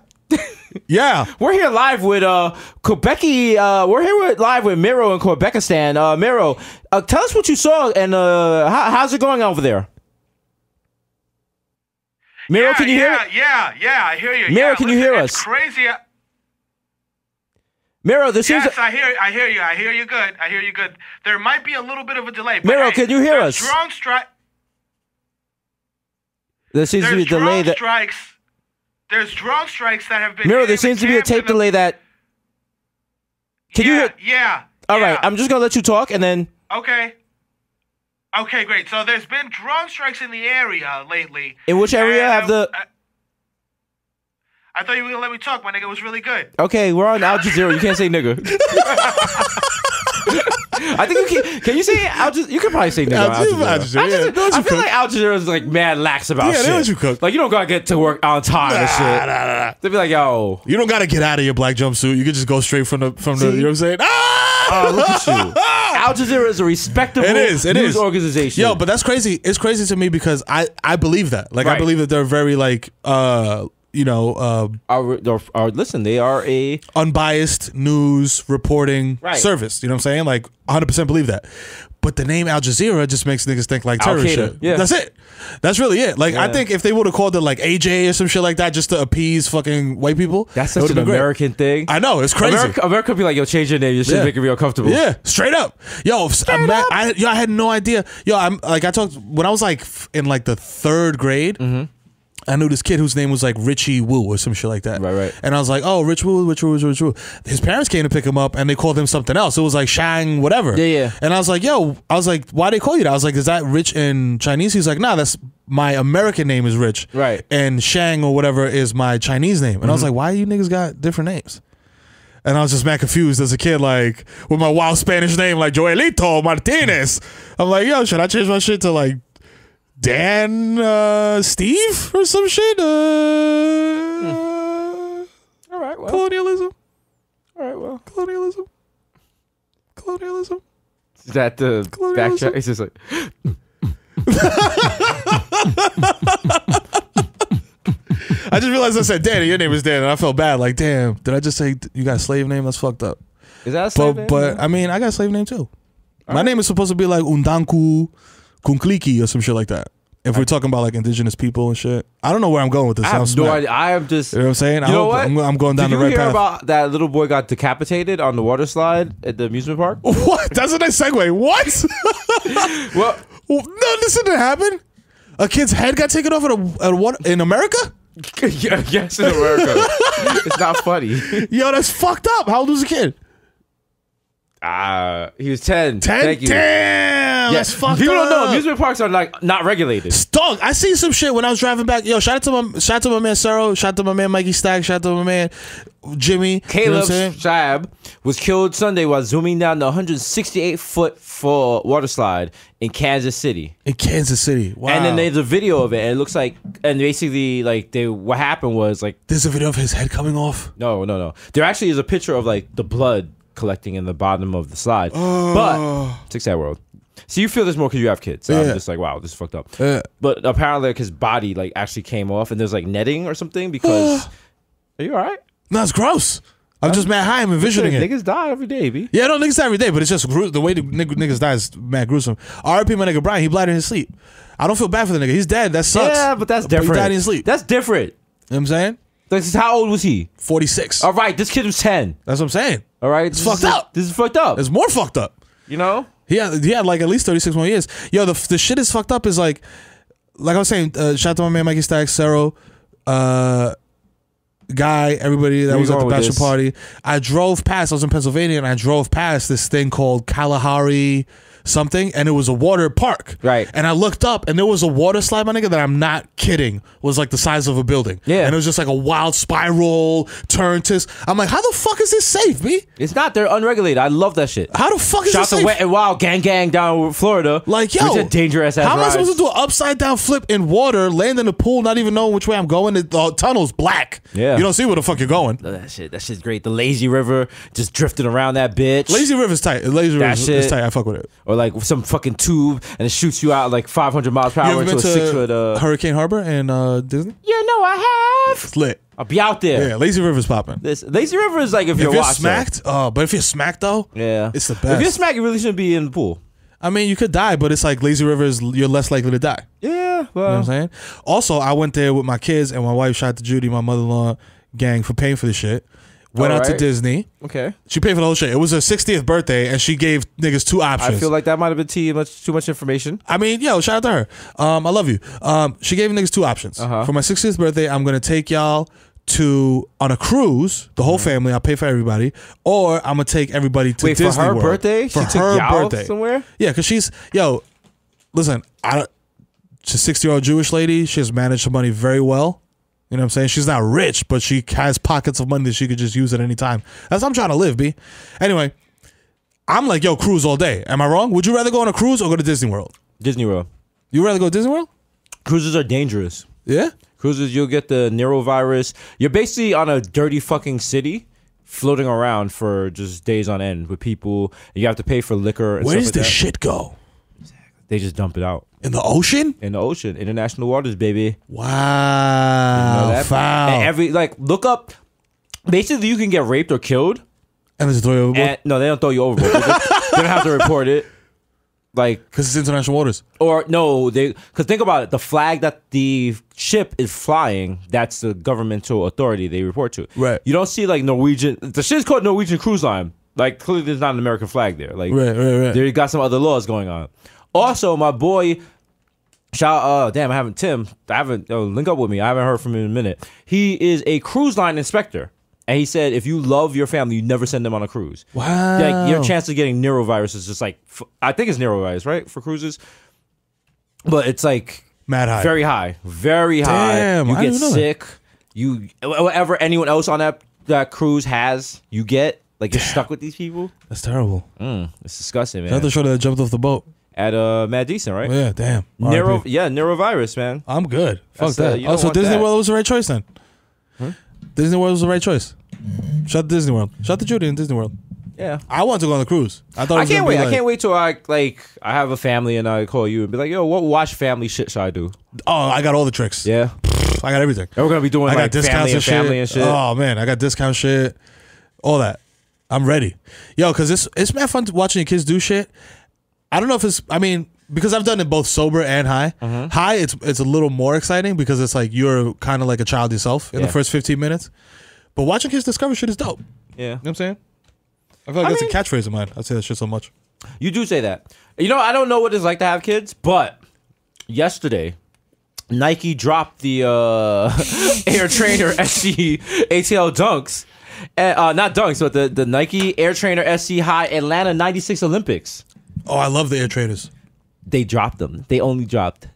Yeah. We're here live with Quebecy. We're here live with Mero in Quebecistan. Mero, tell us what you saw and how's it going over there? Mero, can you hear it? Yeah, I hear you. Mero, can you hear us? It's crazy. Mero, this is. Yes, I hear you. I hear you good. There might be a little bit of a delay. But Mero, hey, can you hear us? Drone strike. There seems to be a delay that. There's drone strikes that have been. Mero, there seems to be a tape delay that. Can you hear? Yeah. All right, I'm just gonna let you talk and then. Okay. Okay, great. So there's been drone strikes in the area lately. In which area have the? I thought you were gonna let me talk. My nigga was really good. Okay, we're on Al Jazeera. You can't say nigga. I think you can you say Al Jazeera? You can probably say nigga. Al Jazeera. I feel like Al Jazeera is like mad lax about shit. Yeah, what you cook. Like you don't gotta get to work on time and shit. Nah. They'd be like, yo, you don't gotta get out of your black jumpsuit. You can just go straight from the. You know what I'm saying? Oh, look at you. Al Jazeera is a respectable news organization. Yo, but that's crazy. It's crazy to me because I believe that. Like I believe that they're very like listen, they are a unbiased news reporting service. You know what I'm saying? Like 100% believe that. But the name Al Jazeera just makes niggas think like terrorist shit. Yeah. That's it. That's really it. Like I think if they would have called it like AJ or some shit like that just to appease fucking white people, that's such an American thing. I know, it's crazy. America could be like, yo, change your name. Your shit's making me uncomfortable. Yeah, straight up. I had no idea. I talked when I was like in like the 3rd grade. Mm-hmm. I knew this kid whose name was like Richie Woo or some shit like that. Right. And I was like, oh, Rich Woo. His parents came to pick him up and they called him something else. It was like Shang whatever. Yeah. And I was like, why they call you that? I was like, is that Rich in Chinese? He's like, nah, that's my American name is Rich. Right. And Shang or whatever is my Chinese name. And I was like, why you niggas got different names? And I was just mad confused as a kid, like with my wild Spanish name, like Joelito Martinez. I'm like, yo, should I change my shit to like Dan Steve or some shit? All right, well. Colonialism. All right, well. Colonialism. Is that the backtrack? It's just like. I just realized I said Dan, your name is Dan, and I felt bad. Like, damn, did I just say you got a slave name? That's fucked up. Is that a slave name? But I mean, I got a slave name too. My name is supposed to be like Undanku Kunkliki or some shit like that. If we're talking about like indigenous people and shit. I don't know where I'm going with this. I have no idea. I am just. You know what I'm saying? You know what? I'm going down the right path. Did you hear about that little boy got decapitated on the water slide at the amusement park? What? That's a nice segue. What? Well, no, this didn't happen. A kid's head got taken off at a water in America? Yes, in America. It's not funny. Yo, that's fucked up. How old was the kid? He was 10. 10? Thank you. Damn, that's fucked People up. don't know. Amusement parks are like not regulated. Dog, I seen some shit when I was driving back. Yo, shout out to my man Mero, shout out to my man Mikey Stack, shout out to my man Jimmy. Caleb Shab was killed Sunday while zooming down the 168-foot full water slide in Kansas City. Wow. And then there's a video of it, and it looks like, and basically, like, what happened was, like... There's a video of his head coming off? No. There actually is a picture of, like, the blood collecting in the bottom of the slide. But, it's a sad world. So you feel this more because you have kids. So I'm just like, wow, this is fucked up. But apparently, like, his body, like, actually came off, and there's, like, netting or something because... Are you all right? No, it's gross. I'm just mad high. I'm envisioning it. Niggas die every day, B. Yeah, no, niggas die every day, but it's just the way the niggas die is mad gruesome. R.I.P. my nigga Brian, he blinded in his sleep. I don't feel bad for the nigga. He's dead. That sucks. Yeah, but that's different. But he died in his sleep. That's different. You know what I'm saying? Like, how old was he? 46. All right, this kid was 10. That's what I'm saying. All right? It's fucked up. This is fucked up. It's more fucked up. You know? He had like at least 36 more years. Yo, the shit is fucked up is like I was saying, shout out to my man Mikey Stack, Mero, guy, everybody that Where was you at the going with bachelor this? party. I drove past. I was in Pennsylvania, and I drove past this thing called Kalahari something, and it was a water park. Right. And I looked up, and there was a water slide, my nigga, that I'm not kidding, was like the size of a building. Yeah. And it was just like a wild spiral, turn twist. I'm like, how the fuck is this safe, B? It's not. They're unregulated. I love that shit. How the fuck is Shout this out to safe? Wet and Wild gang down Florida. Like, yo, It's a dangerous ass how am I ride. supposed to do an upside down flip in water, land in the pool, not even knowing which way I'm going? The tunnel's black. Yeah. You don't see where the fuck you're going. That shit's great. The lazy river just drifting around that bitch. Lazy River's tight. Lazy That River's shit. is tight. I fuck with it. Or like some fucking tube and it shoots you out like 500 miles per You hour ever into been a to 6 foot. Hurricane Harbor in Disney? Yeah, no, I have. It's lit. I'll be out there. Yeah, Lazy River's popping. This lazy river is like if If you're you're watching. smacked, but if you're smacked though, Yeah, it's the If best. you're smacked, you really shouldn't be in the pool. I mean, you could die, but it's like Lazy River is you're less likely to die. Yeah, You know what well, I'm saying? Also, I went there with my kids and my wife. Shout out to Judy, my mother-in-law gang, for paying for the shit. Went out to Alright. Disney. okay. She paid for the whole shit. It was her 60th birthday, and she gave niggas 2 options. I feel like that might have been too much information. I mean, yo, shout out to her. I love you. She gave niggas 2 options. For my 60th birthday, I'm gonna take y'all on a cruise, the whole family. I'll pay for everybody, or I'm gonna take everybody to Wait, Disney for her World. birthday? For She took her y'all birthday somewhere? Yeah, because she's listen. She's a 60-year-old Jewish lady. She has managed her money very well. You know what I'm saying? She's not rich, but she has pockets of money that she could just use at any time. That's how I'm trying to live, B. Anyway, I'm like, yo, cruise all day. Am I wrong? Would you rather go on a cruise or go to Disney World? Disney World. You rather go to Disney World? Cruises are dangerous. Yeah? Cruises, you'll get the Norovirus. You're basically on a dirty fucking city, floating around for just days on end with people. You have to pay for liquor. And Where stuff does like this that. shit go? They just dump it out In the ocean? in the ocean, international waters, baby. Wow. You know that? Foul. And look up. Basically, you can get raped or killed. And there's a throw you overboard? And no, they don't throw you overboard. They don't have to report it. Like, Because it's international waters. or no, because think about it. The flag that the ship is flying, that's the governmental authority they report to. Right. You don't see like Norwegian. The shit's called Norwegian Cruise Line. Like, clearly there's not an American flag there. Like, Right. they got some other laws going on. Also, my boy, damn, I haven't link up with me. I haven't heard from him in a minute. He is a cruise line inspector. And he said, if you love your family, you never send them on a cruise. Wow. Like, your chance of getting Norovirus is just like, I think it's Norovirus, right? For cruises. But it's like Mad high. very high. Very high. Damn, You I get didn't know that. sick. You whatever anyone else on that cruise has, you get. Like, you're stuck with these people. That's terrible. It's disgusting, Shout out man. the shorty that jumped off the boat. At Mad Decent, right? Oh, yeah, damn. RIP. Norovirus, man. I'm good. Fuck That's, that. you don't So want Disney that. World was the right choice then. Disney World was the right choice. Shout out to Disney World. Shout out to Judy in Disney World. Yeah. I want to go on the cruise. I thought it I was can't gonna wait. be I can't wait till I have a family and I call you and be like, yo, what watch family shit should I do? Oh, I got all the tricks. Yeah. I got everything. And we're gonna be doing I got like discounts family and shit. Oh man, I got discount shit. All that. I'm ready. Yo, because it's mad fun watching your kids do shit. I don't know if it's. I mean, because I've done it both sober and high. High, it's a little more exciting because it's like you're kind of like a child yourself in the first 15 minutes. But watching kids discover shit is dope. You Yeah. know what I'm saying? I feel like that's a catchphrase of mine. I say that shit so much. You do say that. You know, I don't know what it's like to have kids, but yesterday, Nike dropped the Air Trainer SC ATL Dunks. Not Dunks, but the Nike Air Trainer SC High Atlanta 96 Olympics. Oh, I love the Air Traders. They dropped them. They only dropped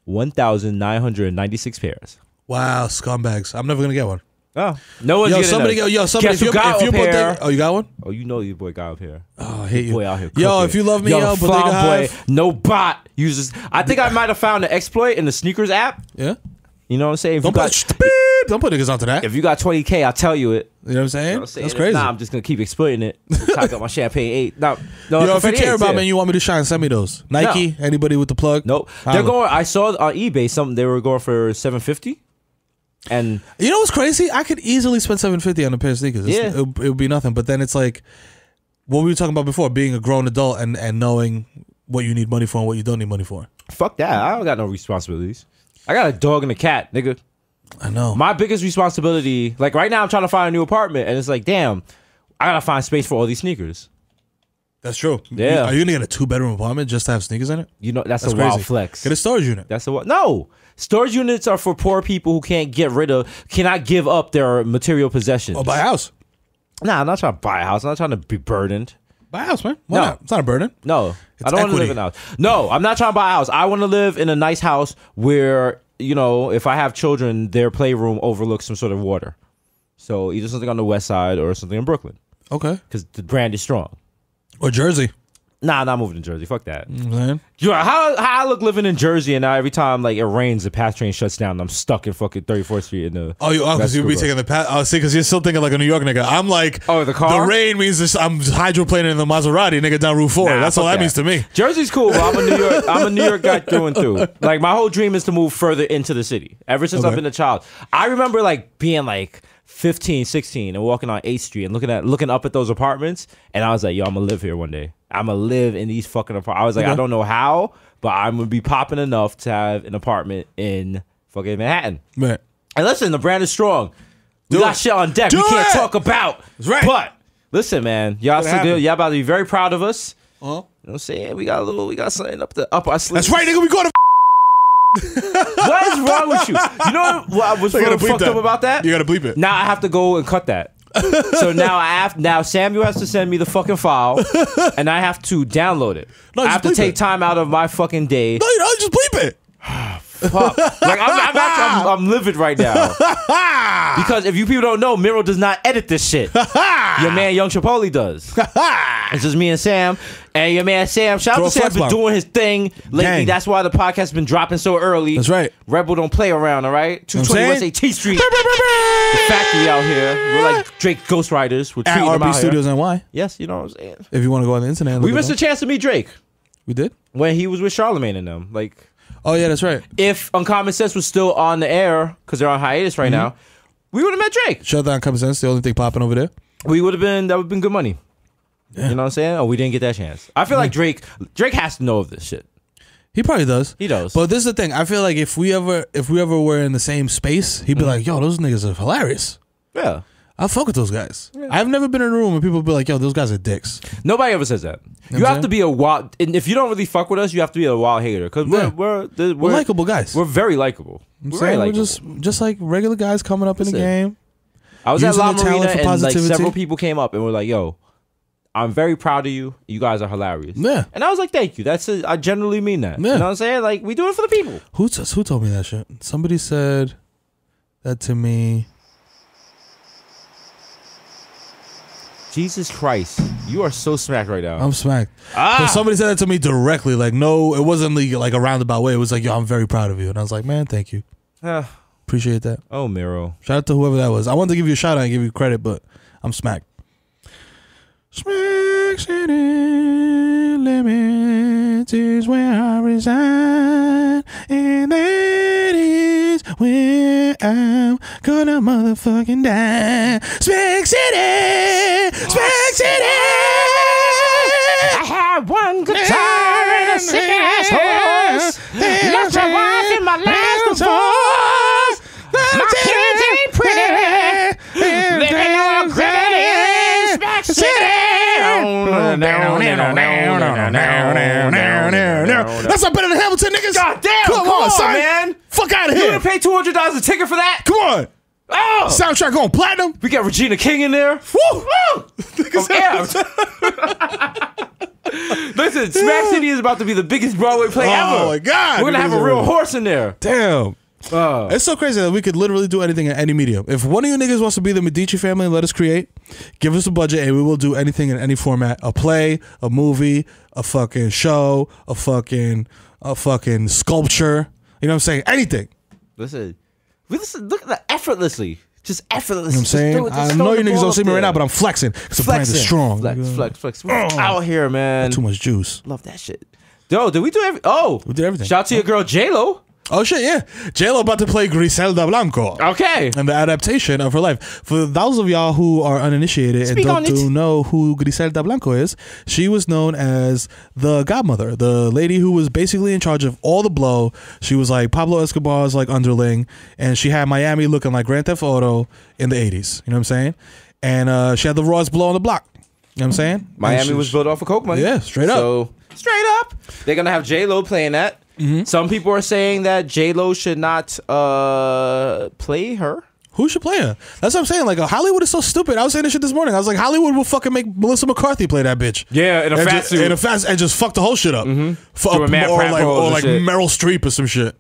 1,996 pairs. Wow, scumbags. I'm never gonna get one. Oh, no one's getting Somebody them. somebody. Guess who got a pair? Oh, you got one? Oh, you know your boy got up here. Oh, I hate you. Boy out here Yo, cooking. if you love me, yo, Bodega Farm boy, Hive. no bot uses. I think I might have found an exploit in the sneakers app. Yeah. You know what I'm saying? If Don't put niggas onto that. if you got 20K, I'll tell you it. You know what I'm saying? You know what I'm saying? That's If crazy. Nah, I'm just gonna keep exploiting it. I got my champagne 8. No, Yo, if you confetti care 8s, about yeah. me and you want me to shine, send me those. Nike, anybody with the plug? Nope. Holla. They're going. I saw on eBay something they were going for $750. And You know what's crazy? I could easily spend $750 on a pair of sneakers. Yeah. It would be nothing. But then it's like what we were talking about before, being a grown adult and knowing what you need money for and what you don't need money for. fuck that. I don't got no responsibilities. I got a dog and a cat, nigga. I know. My biggest responsibility, like right now, I'm trying to find a new apartment, and it's like, damn, I gotta find space for all these sneakers. That's true. Yeah. Are you gonna get a 2-bedroom apartment just to have sneakers in it? You know, that's a crazy. wild flex. Get a storage unit. That's a no. Storage units are for poor people who cannot give up their material possessions. Or buy a house. Nah, I'm not trying to buy a house. I'm not trying to be burdened. Buy a house, man. Why not? It's not a burden. No, It's I don't want to equity. live in a house. No, I'm not trying to buy a house. I want to live in a nice house where, you know, if I have children, their playroom overlooks some sort of water. So either something on the west side or something in Brooklyn. Okay. Because the brand is strong. Or Jersey. Nah, I'm not moving to Jersey. Fuck that. Man. Yeah, how I look living in Jersey, and now every time like it rains, the path train shuts down, and I'm stuck in fucking 34th Street in the. Because you'll be taking the path. Oh, see, because you're still thinking like a New York nigga. I'm like, the car. The rain means this, I'm hydroplaning in the Maserati, nigga, down Route 4. That's all that means to me. Jersey's cool, but I'm a New York guy through and through. Like my whole dream is to move further into the city. Ever since I've been a child, I remember like being like 15, 16, and walking on 8th Street and looking up at those apartments, and I was like, yo, I'm gonna live here one day. I'm gonna live in these fucking apartments. I was like, I don't know how, but I'm gonna be popping enough to have an apartment in fucking Manhattan. Right. And listen, the brand is strong. We got shit on deck we can't talk about. That's right. But listen, man, y'all about to be very proud of us. Uh-huh. You know what I'm saying? We got something up our sleeves. That's right, nigga. We going to What is wrong with you? You know what was really fucked up about that? You gotta bleep it. Now I have to go and cut that. So now Samuel has to send me the fucking file, and I have to download it. No, I have to just bleep take it. time out of my fucking day. No, you don't. Just bleep it. Fuck. Like I'm livid right now because if you people don't know, Mero does not edit this shit. Your man Young Chipotle does. It's just me and Sam, and your man Sam. Shout out to Sam for doing his thing lately. Gang. That's why the podcast has been dropping so early. That's right. Rebel don't play around. All right, 220 West 18th Street, the factory out here. We're like Drake Ghostwriters. We're At treating them RB out Studios here. NY. Yes, you know what I'm saying. If you want to go on the internet, and We look missed it a up. chance to meet Drake We did. when he was with Charlamagne and them. Like, Oh yeah, that's right. if Uncommon Sense was still on the air because they're on hiatus right now, we would have met Drake. Shut down Common Sense. The only thing popping over there. That would have been good money. Yeah. You know what I'm saying? Oh, we didn't get that chance. I feel like Drake has to know of this shit. He probably does. He does. But this is the thing. I feel like if we ever were in the same space, he'd be like, "Yo, those niggas are hilarious. Yeah. I fuck with those guys." I've never been in a room where people be like, "Yo, those guys are dicks." Nobody ever says that. You know You what have I'm to be a wild. And if you don't really fuck with us, you have to be a wild hater because we're likable guys. We're very likable. We're very We're likable. just like regular guys coming up in the That's it. game. I was at using La their talent Marina for and like positivity. several people came up and were like, "Yo, I'm very proud of you. You guys are hilarious." Yeah. And I was like, "Thank you." I genuinely mean that. Yeah. You know what I'm saying? Like we do it for the people. Who told me that shit? Somebody said that to me. Jesus Christ, you are so smacked right now. I'm smacked. But somebody said that to me directly. Like, no, it wasn't like a roundabout way. It was like, "Yo, I'm very proud of you." And I was like, "Man, thank you. Appreciate that." Oh, Mero. Shout out to whoever that was. I wanted to give you a shout out and give you credit, but I'm smacked. Smack City Limits is where I reside, and that is where I'm gonna motherfucking die. Smack City! Smack City! I have one guitar and a sick ass horse. Left my wife in my last divorce. My kids ain't pretty. Living on a granny Smack City. That's not better than Hamilton, niggas. God damn, come on, son. man. Fuck out of You here. would pay $200 a ticket for that? Come on. Oh, Soundtrack going platinum. we got Regina King in there. Woo! Listen, Smack City is about to be the biggest Broadway play ever. Oh my God. We're gonna have a real horse in there. Damn. It's so crazy that we could literally do anything in any medium. If one of you niggas wants to be the Medici family and let us create, give us a budget and we will do anything in any format. A play, a movie, a fucking show, a fucking sculpture. You know what I'm saying? Anything. Listen, look at that effortlessly. Just effortlessly. You know what I'm saying? I know you niggas don't see me right now, but I'm flexing because the brand is strong. Flex. We're out here, man. Too much juice. Love that shit. Yo, did we do we did everything. Shout out to your girl J-Lo. Oh shit, yeah. J-Lo about to play Griselda Blanco. Okay. And the adaptation of her life. For those of y'all who are uninitiated and don't know who Griselda Blanco is, she was known as the godmother, the lady who was basically in charge of all the blow. She was like Pablo Escobar's like underling, and she had Miami looking like Grand Theft Auto in the 80s. You know what I'm saying? And she had the rawest blow on the block. what I'm saying? Miami was built off of Coke money. Yeah, straight up. So straight up, they're gonna have J-Lo playing that. Some people are saying that J-Lo should not play her. Who should play her? That's what I'm saying. Like, Hollywood is so stupid. I was saying this shit this morning. I was like, Hollywood will fucking make Melissa McCarthy play that bitch. Yeah, in a fat suit. In a fat and just fuck the whole shit up. Do a mad or prank like, rolls or and like shit. Meryl Streep or some shit.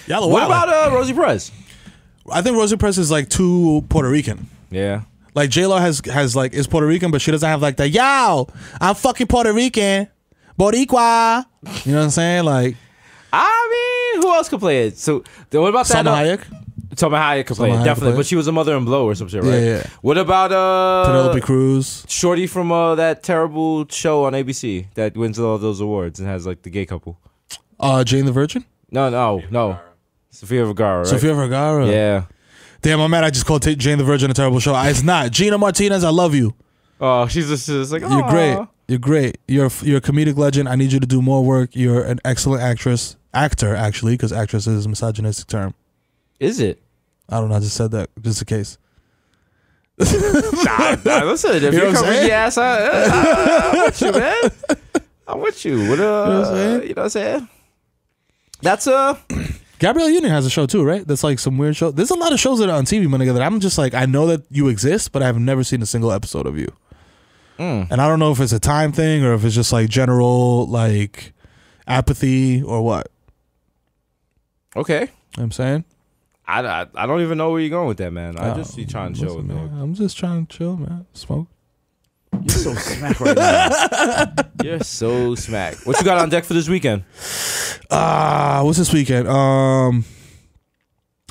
Y'all are What wild. about Rosie Perez? I think Rosie Perez is like too Puerto Rican. Yeah. Like J-Lo has like is Puerto Rican, but she doesn't have like the yo, I'm fucking Puerto Rican, Boricua. You know what I'm saying? Like, I mean, who else could play it? So what about that? Salma Hayek. Salma Hayek could play it, Hayek definitely. could play it. But she was a mother in Blow or some shit, right? Yeah. What about Penelope Cruz? Shorty from that terrible show on ABC that wins all those awards and has like the gay couple? Jane the Virgin. No. Sofia Vergara. Right? Sofia Vergara. Yeah. Damn, I'm mad. I just called Jane the Virgin a terrible show. It's not. Gina Martinez, I love you. Oh, she's just like, You're great. You're great. You're a comedic legend. I need you to do more work. You're an excellent actor, actually, because actress is a misogynistic term. Is it? I don't know. I just said that just in case. Nah, listen. If you're covering your ass, I'm with you, man. I'm with you. What you know what I'm saying? That's Gabrielle Union has a show too, right? That's like some weird show. There's a lot of shows that are on TV, my nigga, that I'm just like, I know that you exist, but I've never seen a single episode of you. And I don't know if it's a time thing or if it's just like general like apathy or what. okay. You know what I'm saying? I don't even know where you're going with that, man. I just be trying to chill with man. man. I'm just trying to chill, man. Smoke. You're so smack right now. You're so smack. What you got on deck for this weekend? What's this weekend?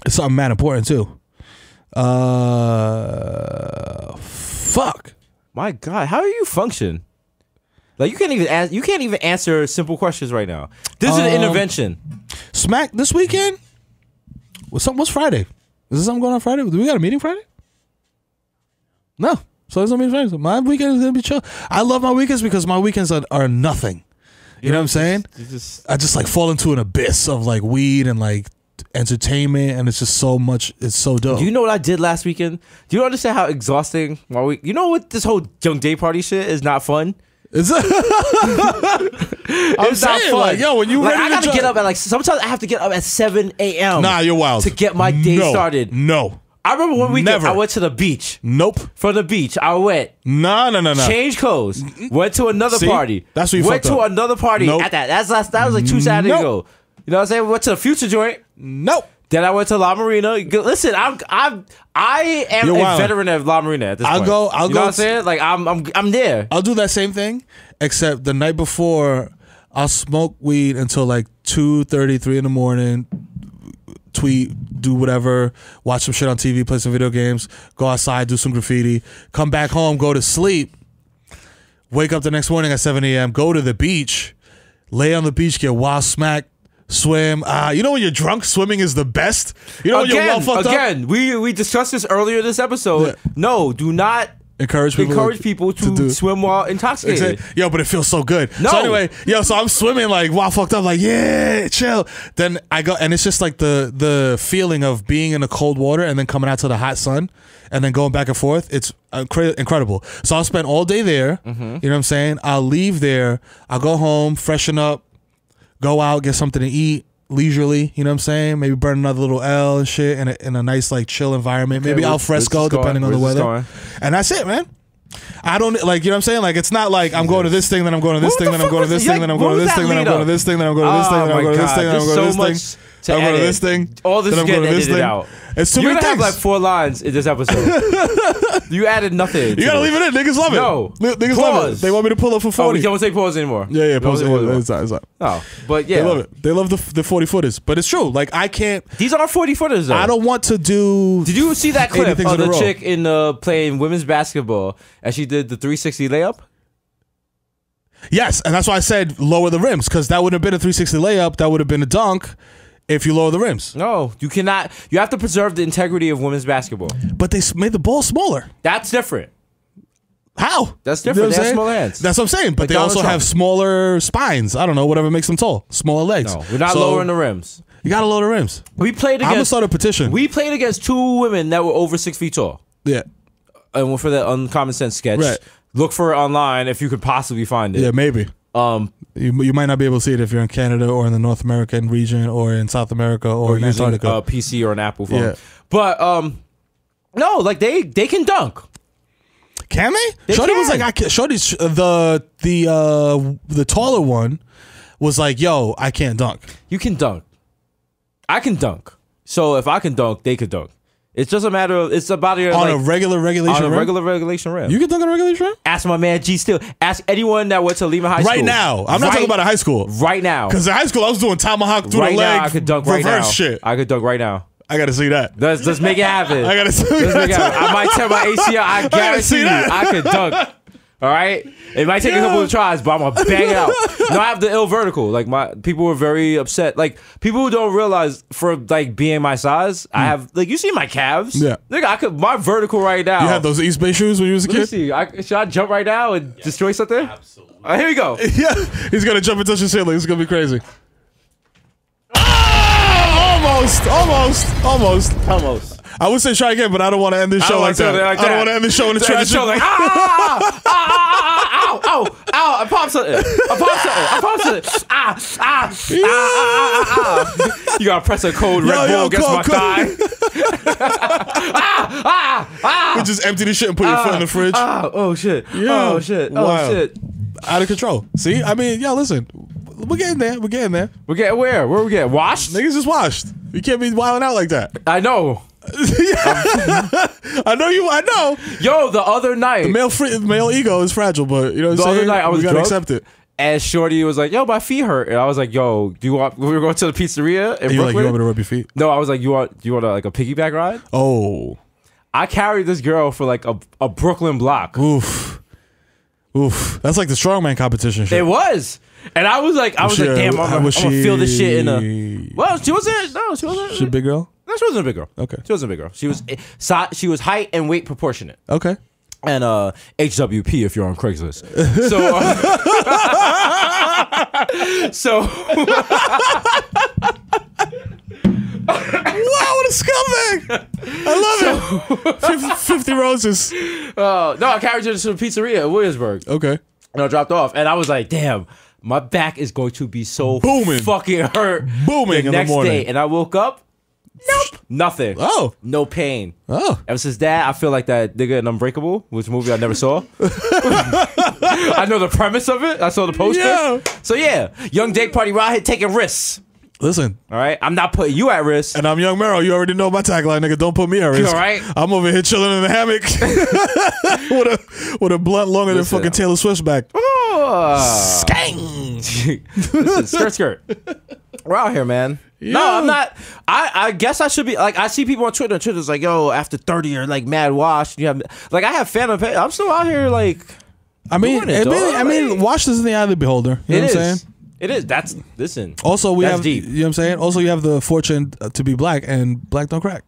It's something mad important too. Fuck. My God, how do you function? Like you can't even answer simple questions right now. This is an intervention. Smack this weekend? What's Friday? Is there something going on Friday? Do we got a meeting Friday? No. So there's no meeting Friday. So my weekend is gonna be chill. I love my weekends because my weekends are nothing. You know what I'm saying? I just like fall into an abyss of like weed and like entertainment, and it's just so much. It's so dope. Do you know what I did last weekend? Do you understand how exhausting my week? You know what? This whole young day party shit is not fun. It's not fun. Like, yo, when you like, ready I gotta to get up at like sometimes I have to get up at 7 a.m. Nah, you're wild. to get my day started. No. I remember one weekend Never. I went to the beach. Nope. From the beach, I went. No. Changed clothes. Went to another See? party. That's what you went fucked to up. another party Nope. at that. That was like 2 Saturdays Nope. ago. You know what I'm saying? Went to the Future joint. Nope. Then I went to La Marina. Listen, I am You're a wildin'. veteran of La Marina at this I'll point. go- you know what I'm saying? Like I'm there. I'll do that same thing, except the night before, I'll smoke weed until like 2:30, 3 in the morning, tweet, do whatever, watch some shit on TV, play some video games, go outside, do some graffiti, come back home, go to sleep, wake up the next morning at 7 a.m., go to the beach, lay on the beach, get wild smack, swim. You know when you're drunk, swimming is the best? You know when you're well fucked up? Again, we discussed this earlier this episode. Yeah. No, do not Encourage people to do- swim while intoxicated. Exactly. Yo, but it feels so good. No. So anyway, so I'm swimming like while fucked up, like yeah, chill. Then I go, and it's just like the feeling of being in the cold water and then coming out to the hot sun and then going back and forth. It's incredible. So I'll spend all day there. You know what I'm saying? I'll leave there. I'll go home, freshen up, go out, get something to eat leisurely. You know what I'm saying? Maybe burn another little L and shit in a nice like chill environment. Maybe al fresco, depending on the weather. And that's it, man. I don't like, you know what I'm saying? Like, it's not like I'm going to this thing, then I'm going to this thing, then I'm going to this thing, then I'm going to this thing, then I'm going to this thing, then I'm going to this thing, then I'm going to this thing, then I'm going to this thing. I'm going to this thing. All this then is I'm going getting to this edited thing. out. It's too You're many gonna have things. like 4 lines in this episode. You added nothing. You gotta leave it in. Niggas love it. No. Niggas love it. Pause. They want me to pull up for Oh, 40. we don't say pause anymore. Yeah, We don't pause say it. anymore. It's not. Oh, but yeah. They love it. They love the 40 footers. But it's true. Like, I can't. These are 40 footers though. I don't want to do. Did you see that 80 clip things of in a the row. chick in playing women's basketball and she did the 360 layup? Yes, and that's why I said lower the rims, because that would have been a 360 layup. That would have been a dunk if you lower the rims. No, you cannot. You have to preserve the integrity of women's basketball. But they made the ball smaller. That's different. How? That's You know different. what They I'm have saying? smaller hands. That's what I'm saying. But Like they Donald also Trump. have smaller spines. I don't know, whatever makes them tall. Smaller legs. No, we're not So, lowering the rims. You gotta lower the rims. We played I'm gonna against. start a petition. We played against 2 women that were over 6 feet tall. Yeah. And for that uncommon sense sketch, Right. Look for it online if you could possibly find it. Yeah, maybe. You might not be able to see it if you're in Canada or in the North American region or in South America or in using Antarctica. a PC or an Apple phone. Yeah. But no, like they can dunk. Can they? Shorty can. was like, Shorty's the taller one was like, yo, I can't dunk. You can dunk. I can dunk. So if I can dunk, they could dunk. It's just a matter of, it's about your, on like, a regular regulation on a rim? regular regulation rim. You can dunk on a regulation rim? Ask my man G Steel. Ask anyone that went to Lehman High School. Right now. I'm not talking about a high school. Right now. Because in high school, I was doing tomahawk through right the leg. now, I could dunk right now. Reverse shit. I could dunk right now. I got to see that. Let's make it happen. I got to see that. I might tear my ACL. I guarantee you, I could dunk. All right, it might take a couple of tries, but I'm gonna bang it out. No, I have the ill vertical. Like my people were very upset. Like people who don't realize for like being my size, I have like you see my calves. Yeah, nigga, I could my vertical right now. You had those East Bay shoes when you was a kid. Let me see. Should I jump right now and destroy something? Absolutely. All right, here we go. Yeah, he's gonna jump and touch the ceiling. It's gonna be crazy. Almost. I would say try again, but I don't want to end this show like that. I don't want to end the show in the trash. Like, ow, I popped something. You gotta press a cold Red Bull against my thigh. You just empty the shit and put your foot in the fridge. Oh shit. Yeah. Oh shit. Wow. Oh shit. Out of control. See? I mean, yo, listen. We're getting there. We're getting there. We're getting where? Where we getting? Washed? Niggas just washed. You can't be wilding out like that. I know. I know. Yo, the other night. The male ego is fragile, but you know what I'm saying? The other night I was we gotta drunk, accept it. And Shorty was like, yo, my feet hurt. And I was like, yo, do you want, we were going to the pizzeria in you Brooklyn. Like, you want me to rub your feet? No, I was like, do you want like a piggyback ride? Oh. I carried this girl for like a Brooklyn block. Oof. That's like the strongman competition shit. It was. And I was like, damn, I'm gonna feel this shit in a. Well, she wasn't. No, she wasn't. She a big girl? No, she wasn't a big girl. Okay. She wasn't a big girl. She was height and weight proportionate. Okay. And HWP if you're on Craigslist. So Wow, what a scumbag! I love it. 50 roses. No, I carried her to the pizzeria in Williamsburg. Okay. And I dropped off, and I was like, damn, my back is going to be so fucking hurt. Booming the next day. And I woke up, nope, nothing. Oh. No pain. Oh. Ever since that, I feel like that nigga in Unbreakable, which movie I never saw. I know the premise of it. I saw the poster. Yeah. So yeah, young Jake Party right here taking risks. Listen. All right, I'm not putting you at risk. And I'm young Mero. You already know my tagline, nigga. Don't put me at risk. All right. I'm over here chilling in the hammock with a blunt longer than fucking Taylor Swift's back. Skang. Listen, skirt. We're out here, man. Yeah. No, I'm not. I guess I should be like. I see people on Twitter. And Twitter's like, yo, after 30, you're like mad washed. You have like I have phantom pain. I'm still out here like. I mean, washed is in the eye of the beholder. You know what I'm saying? It is. Listen. Also, that's deep. You know what I'm saying? Also, you have the fortune to be black, and black don't crack.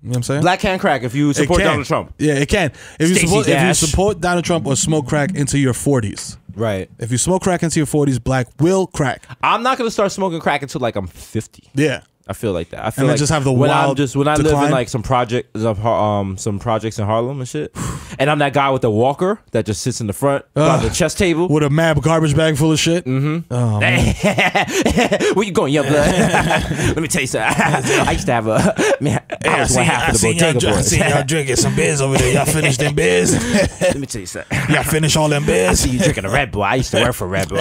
You know what I'm saying? Black can crack if you support Donald Trump. Yeah, it can. If you support Donald Trump or smoke crack into your 40s. Right. If you smoke crack into your 40s, black will crack. I'm not going to start smoking crack until like I'm 50. Yeah. I feel like that. I feel and like just have the when wild I live in like some projects in Harlem and shit, and I'm that guy with the walker that just sits in the front by the chess table with a mad garbage bag full of shit. Mm-hmm. Oh, man. Where you going, young blood? Let me tell you something. I used to have a man. I was one half of the Bodega Boys. I seen y'all drinking some beers over there. Y'all finished them beers. Let me tell you something. Y'all finished all them beers. I see you drinking a Red Bull. I used to work for Red Bull.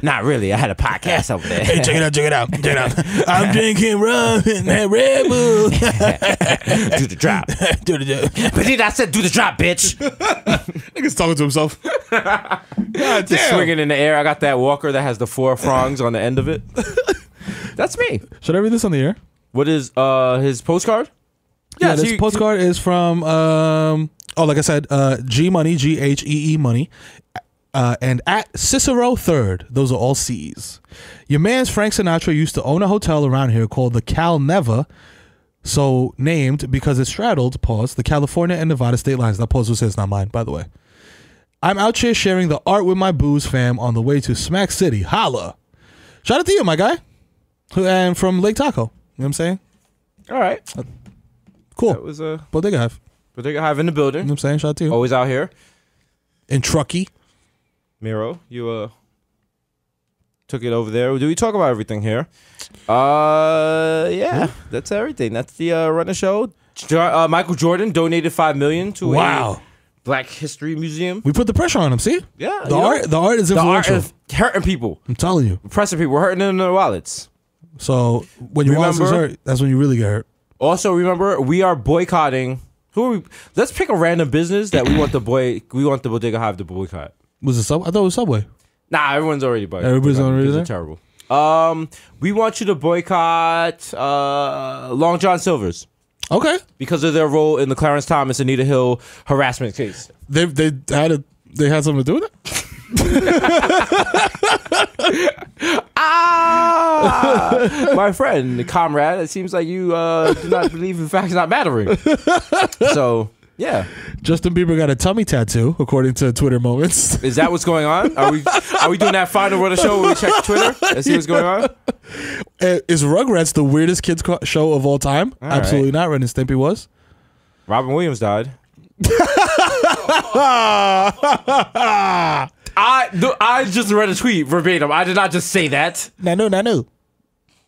Not really. I had a podcast over there. Hey, check it out. I'm drinking rum and that Red Bull. Do the drop. Do the drop. But then I said, do the drop, bitch. Nigga's talking to himself. God damn. Just swinging in the air. I got that walker that has the 4 prongs on the end of it. That's me. Should I read this on the air? What is his postcard? Yeah, this postcard is from like I said, G Money, GHEE Money, and at Cicero Third. Those are all C's. Your man's Frank Sinatra used to own a hotel around here called the Cal Neva, so named because it straddled, the California and Nevada state lines. That pause was his, not mine, by the way. I'm out here sharing the art with my booze fam on the way to Smack City. Holla. Shout out to you, my guy. And from Lake Tahoe. You know what I'm saying? All right. Cool. That was Bodega Hive. Bodega Hive in the building. You know what I'm saying? Shout out to you. Always out here. in Truckee. Mero, you took it over there. Do we talk about everything here? Yeah, that's everything. That's the run of show. Michael Jordan donated $5 million to a Black History Museum. We put the pressure on him. See, yeah, the art is influential. The art is hurting people. I'm telling you, oppressing people. We're hurting in their wallets. So when your wallets is hurt, that's when you really get hurt. Also, remember, we are boycotting. Who are we? Let's pick a random business that we want the Bodega Hive to boycott. Was it Subway? I thought it was Subway. Nah, everyone's already boycotting. Everybody's already there. Terrible. We want you to boycott Long John Silver's. Okay. Because of their role in the Clarence Thomas Anita Hill harassment case. They had something to do with it? My friend, the comrade, it seems like you do not believe in facts not mattering. So, yeah. Justin Bieber got a tummy tattoo, according to Twitter Moments. Is that what's going on? Are we doing that final run of show where we check Twitter and see what's going on? Is Rugrats the weirdest kids show of all time? All Absolutely right. not. Ren and Stimpy was. Robin Williams died. I just read a tweet verbatim. I did not just say that. No.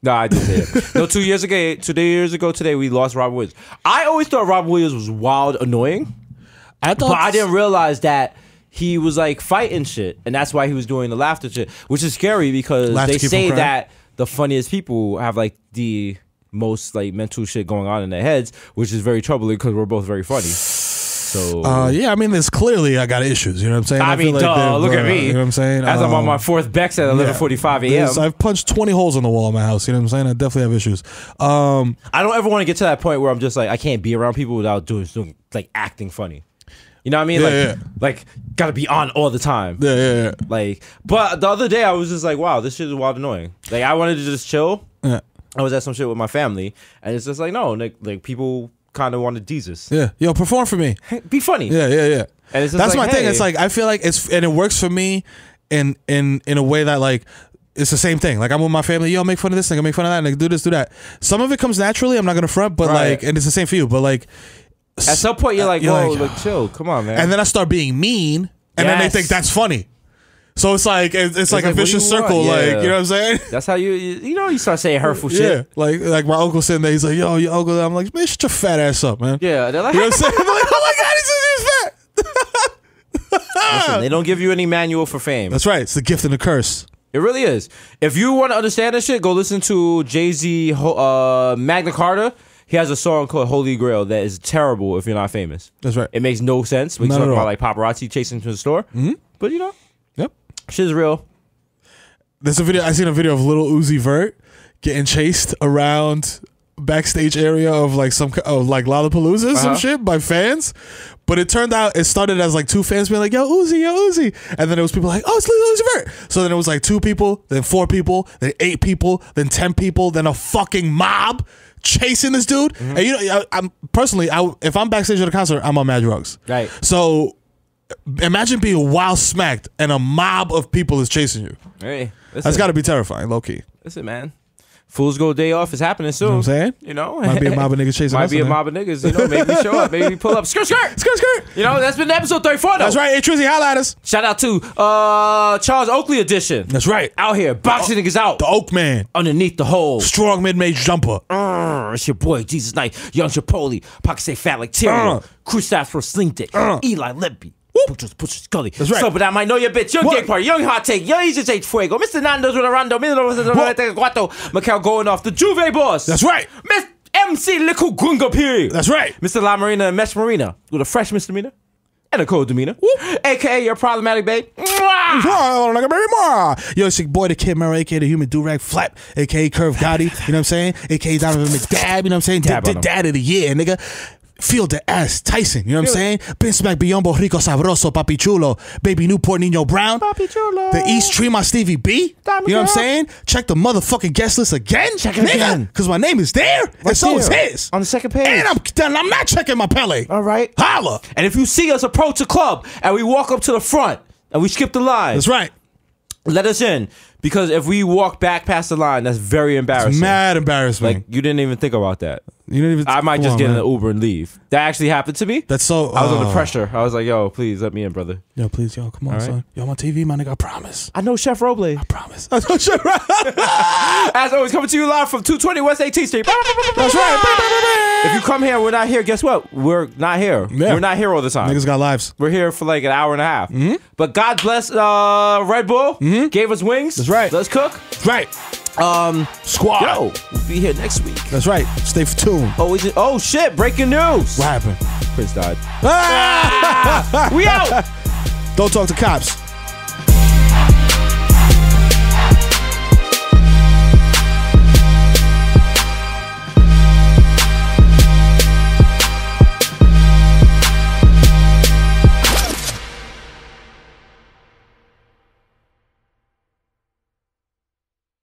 No, I did say it. No, 2 years ago today, we lost Robin Williams. I always thought Robin Williams was wild annoying. But I didn't realize that he was like fighting shit, and that's why he was doing the laughter shit, which is scary because they say that the funniest people have like the most like mental shit going on in their heads, which is very troubling because we're both very funny. So yeah, I mean, there's clearly I got issues. You know what I'm saying? I mean, look at me. You know what I'm saying? As I'm on my fourth Bex at 11:45 a.m. I've punched 20 holes in the wall in my house. You know what I'm saying? I definitely have issues. I don't ever want to get to that point where I'm just like I can't be around people without doing like acting funny. You know what I mean? Like gotta be on all the time. Yeah. Like, but the other day I was just like, wow, this shit is wild annoying. Like I wanted to just chill. Yeah. I was at some shit with my family, and it's just like no, like people kind of wanted Desus. Yeah, yo, perform for me. Be funny. Yeah. And it's just that's like, my thing. It's like I feel like and it works for me in a way that like it's the same thing. Like I'm with my family. Yo, make fun of this thing. I make fun of that. And do this, do that. Some of it comes naturally. I'm not gonna front, but like, and it's the same for you. But like, at some point you're like, whoa, like chill, come on, man. And then I start being mean, and then they think that's funny. So it's like a vicious circle, like you know what I'm saying? That's how you start saying hurtful shit. Yeah, like my uncle sitting there, he's like, "Yo, your uncle." I'm like, "Man, shut your fat ass up, man." Yeah, they're like, you know what I'm saying? I'm like, "Oh my god, he's fat." Listen, they don't give you any manual for fame. That's right. It's the gift and the curse. It really is. If you want to understand this shit, go listen to Jay-Z, Magna Carta. He has a song called Holy Grail that is terrible if you're not famous. That's right. It makes no sense. We talk about like paparazzi chasing to the store, but you know. Yep. Shit's real. There's a video. I seen a video of Lil Uzi Vert getting chased around backstage area of like Lollapalooza some shit by fans, but it turned out it started as like two fans being like, yo Uzi, and then it was people like, oh, it's Lil Uzi Vert. So then it was like 2 people, then 4 people, then 8 people, then 10 people, then a fucking mob chasing this dude. And you know, I'm personally, if I'm backstage at a concert, I'm on mad drugs. Right. So imagine being wild smacked and a mob of people is chasing you. Hey, that's got to be terrifying, low key. Listen, man. Fool's Gold Day Off is happening soon. You know what I'm saying? You know? Might be a mob of niggas chasing us. Might be a mob of niggas. You know, maybe we show up. Maybe we pull up. Skirt. You know, that's been episode 34, though. That's right. Hey, Trizzy, holla at us. Shout out to Charles Oakley edition. That's right. Out here, boxing niggas out. The Oak Man. Underneath the hole. Strong mid-major jumper. It's your boy, Jesus Knight. Young Chipotle. Pocket say fat like Tyrion. Crew staff for Sling Dick. Eli Lippy. Push Scully. That's right. So, but I might know your bitch. Young Gay Party. Young Hot Take. Young Easy Take Fuego. Mr. Nando's with a Rondo. Macau going off. The Juve Boss. That's right. Miss MC Lickle Gunga Piri. That's right. Mr. La Marina and Mesh Marina with a fresh misdemeanor and a cold demeanor. AKA your problematic babe. Yo, it's your boy, the Kid Mero, AKA the Human Durag Flap, AKA Curve Gotti. You know what I'm saying? AKA Donovan McDab. You know what I'm saying? Dad of the year, nigga. Feel the ass Tyson, you know what I'm saying? Ben Smack Biombo Rico Sabroso Papi Chulo, Baby Newport Nino Brown, Papi Chulo. The East Tremont Stevie B. You know what I'm saying? Check the motherfucking guest list again, check it again, because my name is there, and so is his on the second page. And I'm not checking my Pele. All right, holla. And if you see us approach a club and we walk up to the front and we skip the line, that's right. Let us in, because if we walk back past the line, that's very embarrassing. It's mad embarrassing. Like you didn't even think about that. You didn't even. I might just get in an Uber and leave. That actually happened to me. That's so. I was under pressure. I was like, yo, please let me in, brother. Yo, please, yo, come on, son. Yo, I'm on TV, my nigga. I promise. I know Chef Roble. I promise. I know Chef Roble. As always, coming to you live from 220 West 18th Street. That's right. If you come here, we're not here. Guess what? We're not here. Yeah. We're not here all the time. Niggas got lives. We're here for like an hour and a half. But God bless Red Bull. Gave us wings. That's right. Let's cook. That's right. Squad. Yo, we'll be here next week. That's right. Stay tuned. Oh shit! Breaking news. What happened? Prince died. Ah! We out. Don't talk to cops.